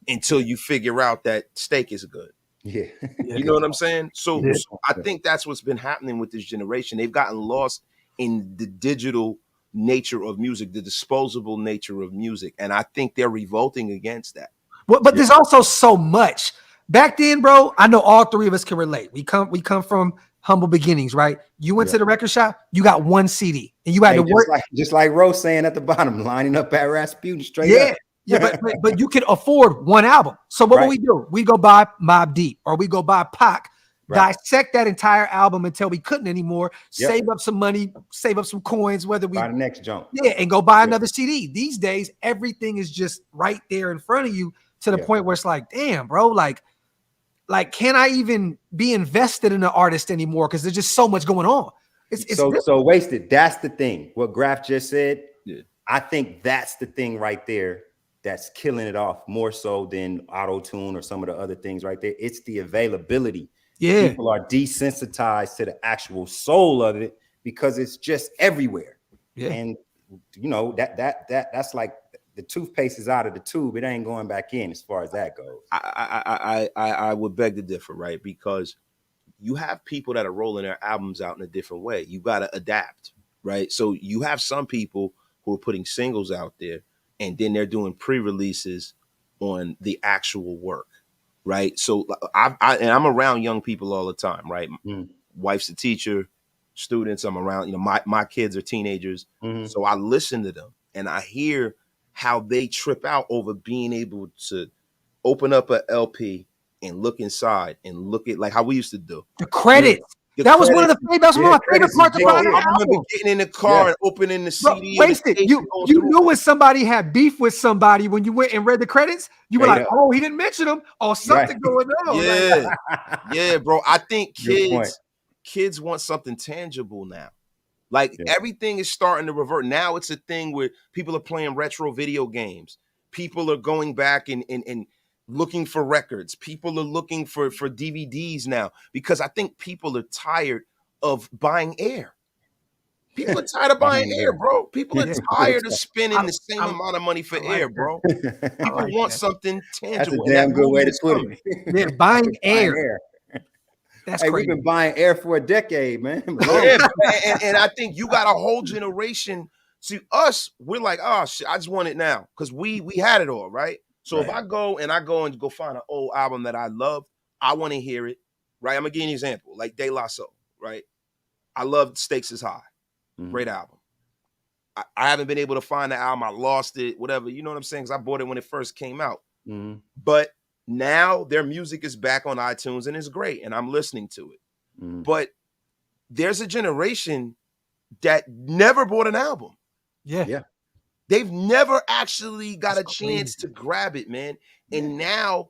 Speaker 3: until you figure out that steak is good.
Speaker 4: Yeah.
Speaker 3: You know what I'm saying? So I think that's what's been happening with this generation. They've gotten lost in the digital nature of music, the disposable nature of music. And I think they're revolting against that.
Speaker 1: Well, but there's also so much. Back then, bro, I know all three of us can relate. We come from humble beginnings, right? You went to the record shop, you got one CD, and you had to work.
Speaker 4: Just like Rose saying at the bottom, lining up at Rasputin straight up.
Speaker 1: Yeah, but you can afford one album. So what would we do? We go buy Mobb Deep or we go buy Pac, dissect that entire album until we couldn't anymore, save up some money, save up some coins, whether we
Speaker 4: buy the next jump.
Speaker 1: Yeah, and go buy another CD. These days, everything is just right there in front of you to the point where it's like, damn, bro, like can I even be invested in an artist anymore? Because there's just so much going on. It's
Speaker 4: so wasted. That's the thing. What Graphk just said. Yeah. I think that's the thing right there. That's killing it off more so than auto-tune or some of the other things right there. It's the availability.
Speaker 1: Yeah.
Speaker 4: People are desensitized to the actual soul of it because it's just everywhere. Yeah. And you know, that's like the toothpaste is out of the tube. It ain't going back in as far as that goes.
Speaker 3: I would beg to differ, right? Because you have people that are rolling their albums out in a different way. You got to adapt, right? So you have some people who are putting singles out there, and then they're doing pre-releases on the actual work, right? So I'm around young people all the time, right? Wife's a teacher, students I'm around, you know, my kids are teenagers. So I listen to them and I hear how they trip out over being able to open up a LP and look inside and look at like how we used to do.
Speaker 1: The credits. That was one of my favorite parts about it.
Speaker 3: I remember getting in the car and opening the CD.
Speaker 1: Wasted. You knew when somebody had beef with somebody when you went and read the credits. You were like, oh, he didn't mention them or something going on.
Speaker 3: Yeah, yeah, bro. I think kids want something tangible now. Like everything is starting to revert. Now it's a thing where people are playing retro video games. People are going back and looking for records. People are looking for DVDs now because I think people are tired of buying air. People are tired of buying air, bro. People are tired of spending the same amount of money for air, bro. People want something tangible.
Speaker 4: That's a damn good way to put it.
Speaker 1: Yeah, buying air. That's crazy.
Speaker 4: We've been buying air for a decade, man.
Speaker 3: Yeah, and I think you got a whole generation. See, us, we're like, oh shit, I just want it now because we had it all, right? So if I go and go find an old album that I love, I want to hear it, right? I'm gonna give you an example, like De La Soul, right? I love Stakes is High, great album. I haven't been able to find the album. I lost it, whatever. You know what I'm saying? Because I bought it when it first came out. But now their music is back on iTunes and it's great, and I'm listening to it. But there's a generation that never bought an album.
Speaker 1: Yeah.
Speaker 3: They've never actually got a chance to grab it, man. And now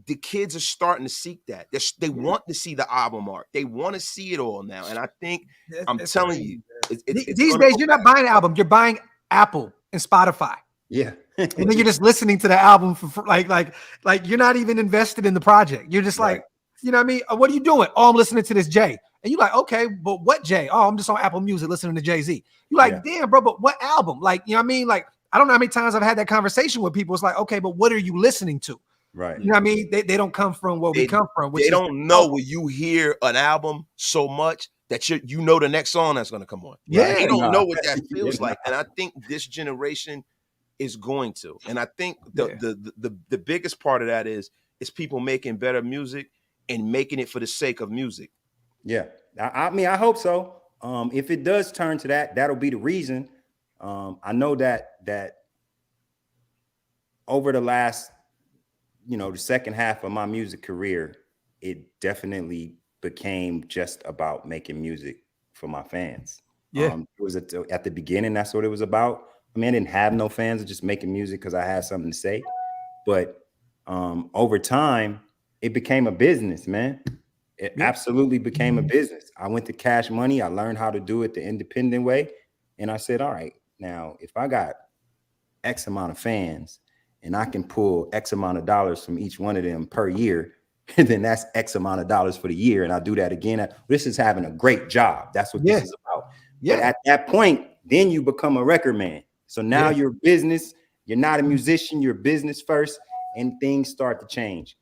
Speaker 3: the kids are starting to seek that. They want to see the album art. They want to see it all now. And I think, I'm telling you,
Speaker 1: these days you're not buying an album. You're buying Apple and Spotify.
Speaker 4: Yeah.
Speaker 1: And then you're just listening to the album for like you're not even invested in the project. You're just like, you know what I mean? What are you doing? Oh, I'm listening to this Jay. And you're like, okay, but what Jay? Oh, I'm just on Apple Music listening to Jay-Z. You're like, damn, bro, but what album? Like, you know what I mean? Like, I don't know how many times I've had that conversation with people. It's like, okay, but what are you listening to?
Speaker 4: Right.
Speaker 1: You know what I mean? They don't come from where we come from.
Speaker 3: They don't know when you hear an album so much that you know the next song that's going to come on.
Speaker 1: Yeah.
Speaker 3: They don't know what that feels like. And I think this generation is going to. And I think the biggest part of that is people making better music and making it for the sake of music.
Speaker 4: Yeah, I mean, I hope so. If it does turn to that, that'll be the reason. I know that over the last, the second half of my music career, it definitely became just about making music for my fans.
Speaker 1: Yeah,
Speaker 4: it was at the beginning. That's what it was about. I mean, I didn't have no fans, just making music because I had something to say. But over time, it became a business, man. It absolutely became a business. I went to Cash Money. I learned how to do it the independent way. And I said, all right, now, if I got X amount of fans and I can pull X amount of dollars from each one of them per year, then that's X amount of dollars for the year. And I do that again. This is having a great job. That's what this is about. Yeah. But at that point, then you become a record man. So now you're a business. You're not a musician. You're business first. And things start to change.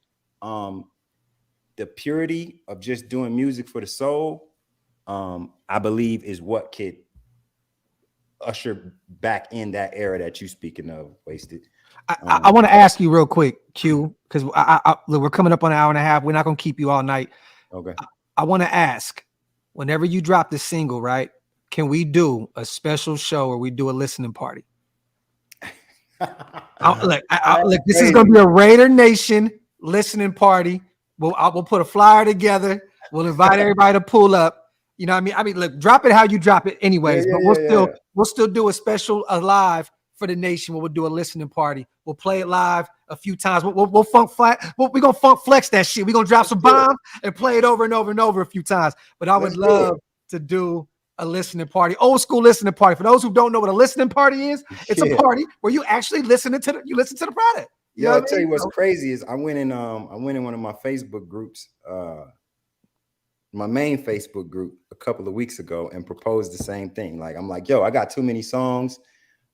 Speaker 4: The purity of just doing music for the soul, I believe, is what could usher back in that era that you speaking of, Wasted.
Speaker 1: I want to ask you real quick, Q, because look, we're coming up on an hour and a half. We're not going to keep you all night. Okay. I want to ask, whenever you drop the single, right, can we do a special show or we do a listening party? Look, this is going to be a Raider Nation listening party. We'll put a flyer together. We'll invite everybody to pull up. You know what I mean? I mean, look, drop it how you drop it anyways, but we'll still do a special live for the nation where we'll do a listening party. We'll play it live a few times. We'll funk flat. We're going to funk flex that shit. We're going to drop some bombs and play it over and over and over a few times. But I would love to do a listening party, old school listening party. For those who don't know what a listening party is, it's a party where you actually listen to the product.
Speaker 4: Yeah, I'll tell you what's crazy is I went in one of my Facebook groups, my main Facebook group a couple of weeks ago and proposed the same thing. Like, I'm like, yo, I got too many songs.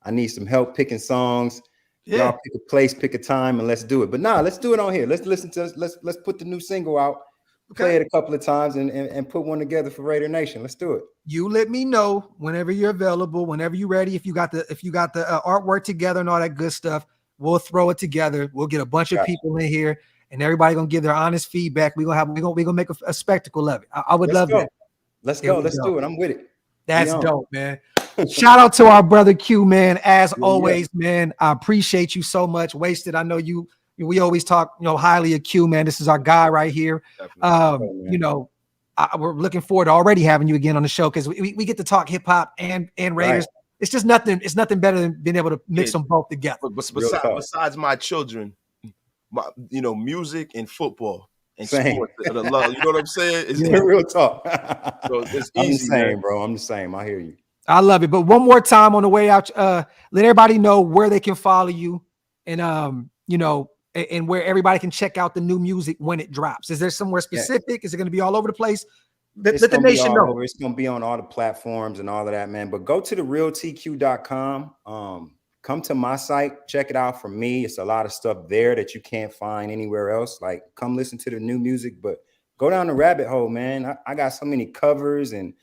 Speaker 4: I need some help picking songs. Yeah. Y'all pick a place, pick a time, and let's do it. But let's do it on here. Let's listen to let's put the new single out, play it a couple of times and put one together for Raider Nation. Let's do it.
Speaker 1: You let me know whenever you're available, whenever you're ready. If you got the artwork together and all that good stuff. We'll throw it together. We'll get a bunch of people in here, and everybody gonna give their honest feedback. We're gonna make a spectacle of it. I would love that.
Speaker 4: Let's go. Let's do it. I'm with it.
Speaker 1: That's dope, man. Shout out to our brother Q, man. As always, man. I appreciate you so much. Wasted. I know we always talk, highly of Q, man. This is our guy right here. We're looking forward to already having you again on the show because we get to talk hip hop and Raiders. Right. It's just nothing. It's nothing better than being able to mix them both together.
Speaker 3: Besides my children, music and football and sports, the love. You know what I'm saying? It's
Speaker 4: real talk.
Speaker 3: So it's
Speaker 4: I'm
Speaker 3: easy,
Speaker 4: the same, bro. I'm the same. I hear you.
Speaker 1: I love it. But one more time on the way out, let everybody know where they can follow you, and and where everybody can check out the new music when it drops? Is there somewhere specific? Is it going to be all over the place? Let the nation know.
Speaker 4: It's going to be on all the platforms and all of that, man. But go to therealtq.com. Come to my site, check it out from me. It's a lot of stuff there that you can't find anywhere else. Like, come listen to the new music, but go down the rabbit hole, man. I got so many covers and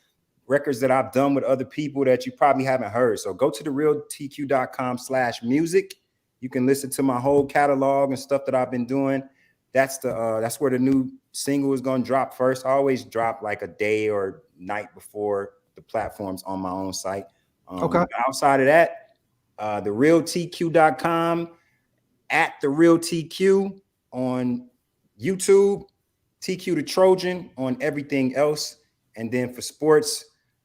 Speaker 4: records that I've done with other people that you probably haven't heard. So go to therealtq.com/music. You can listen to my whole catalog and stuff that I've been doing. That's where the new single is going to drop first. I always drop like a day or night before the platforms on my own site. Okay. Outside of that, therealtq.com, @therealtq on YouTube, TQ the Trojan on everything else. And then for sports,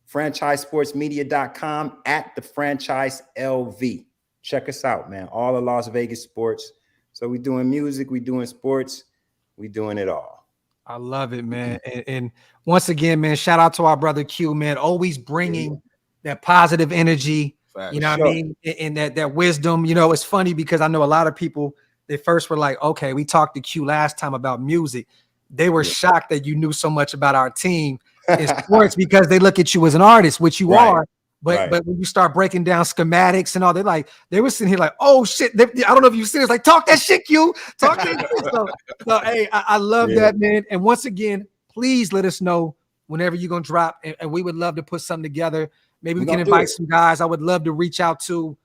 Speaker 4: franchisesportsmedia.com, @thefranchiselv. Check us out, man. All of Las Vegas sports. So we doing music, we doing sports, we doing it all.
Speaker 1: I love it, man. And once again, man, shout out to our brother Q, man. Always bringing that positive energy. You know what I mean? And that wisdom. You know, it's funny because I know a lot of people, they first were like, okay, we talked to Q last time about music. They were shocked that you knew so much about our team in sports because they look at you as an artist, which you are. But when you start breaking down schematics and all, they were sitting here like, oh shit. I don't know if you've seen it. It's like, talk that shit, Q. Talk that shit. So hey, I love that, man. And once again, please let us know whenever you're gonna drop, and we would love to put something together. Maybe we can invite some guys. I would love to reach out to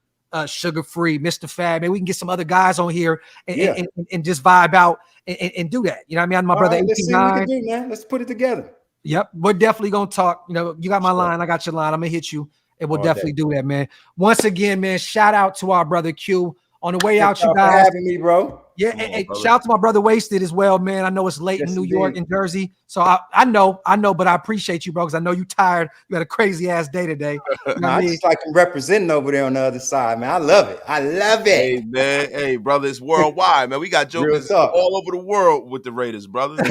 Speaker 1: Sugar Free, Mr. Fab. Maybe we can get some other guys on here and just vibe out and do that. You know what I mean? I'm my brother 18-9.
Speaker 4: Man. Let's put it together.
Speaker 1: Yep, we're definitely gonna talk. You know, you got my line, I got your line. I'm gonna hit you, and we'll definitely do that, man. Once again, man, shout out to our brother Q. On the way out, you guys.
Speaker 4: For having me, bro.
Speaker 1: Yeah, and shout out to my brother Wasted as well, man. I know it's late in New York and Jersey, so I know, but I appreciate you, bro, because I know you tired. You had a crazy ass day today. You know
Speaker 4: I just like I'm representing over there on the other side, man. I love it.
Speaker 3: Hey, man. Hey, brother, it's worldwide, man. We got jokers all over the world with the Raiders, brothers.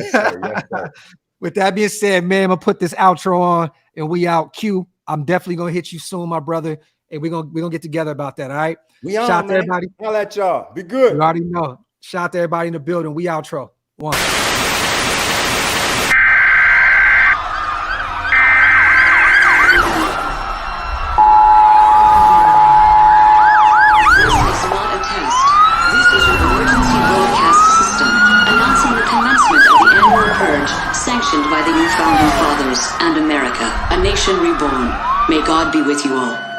Speaker 1: With that being said, man, I'm gonna put this outro on, and we out. Q, I'm definitely gonna hit you soon, my brother, and we're gonna get together about that. All right.
Speaker 4: We on, shout out to everybody. I'll let y'all be good.
Speaker 1: You already know. Shout out to everybody in the building. We outro. One. This
Speaker 2: is not a test. This is an emergency broadcast system announcing the commencement of the annual purge sanctioned by the new founding fathers and America, a nation reborn. May God be with you all.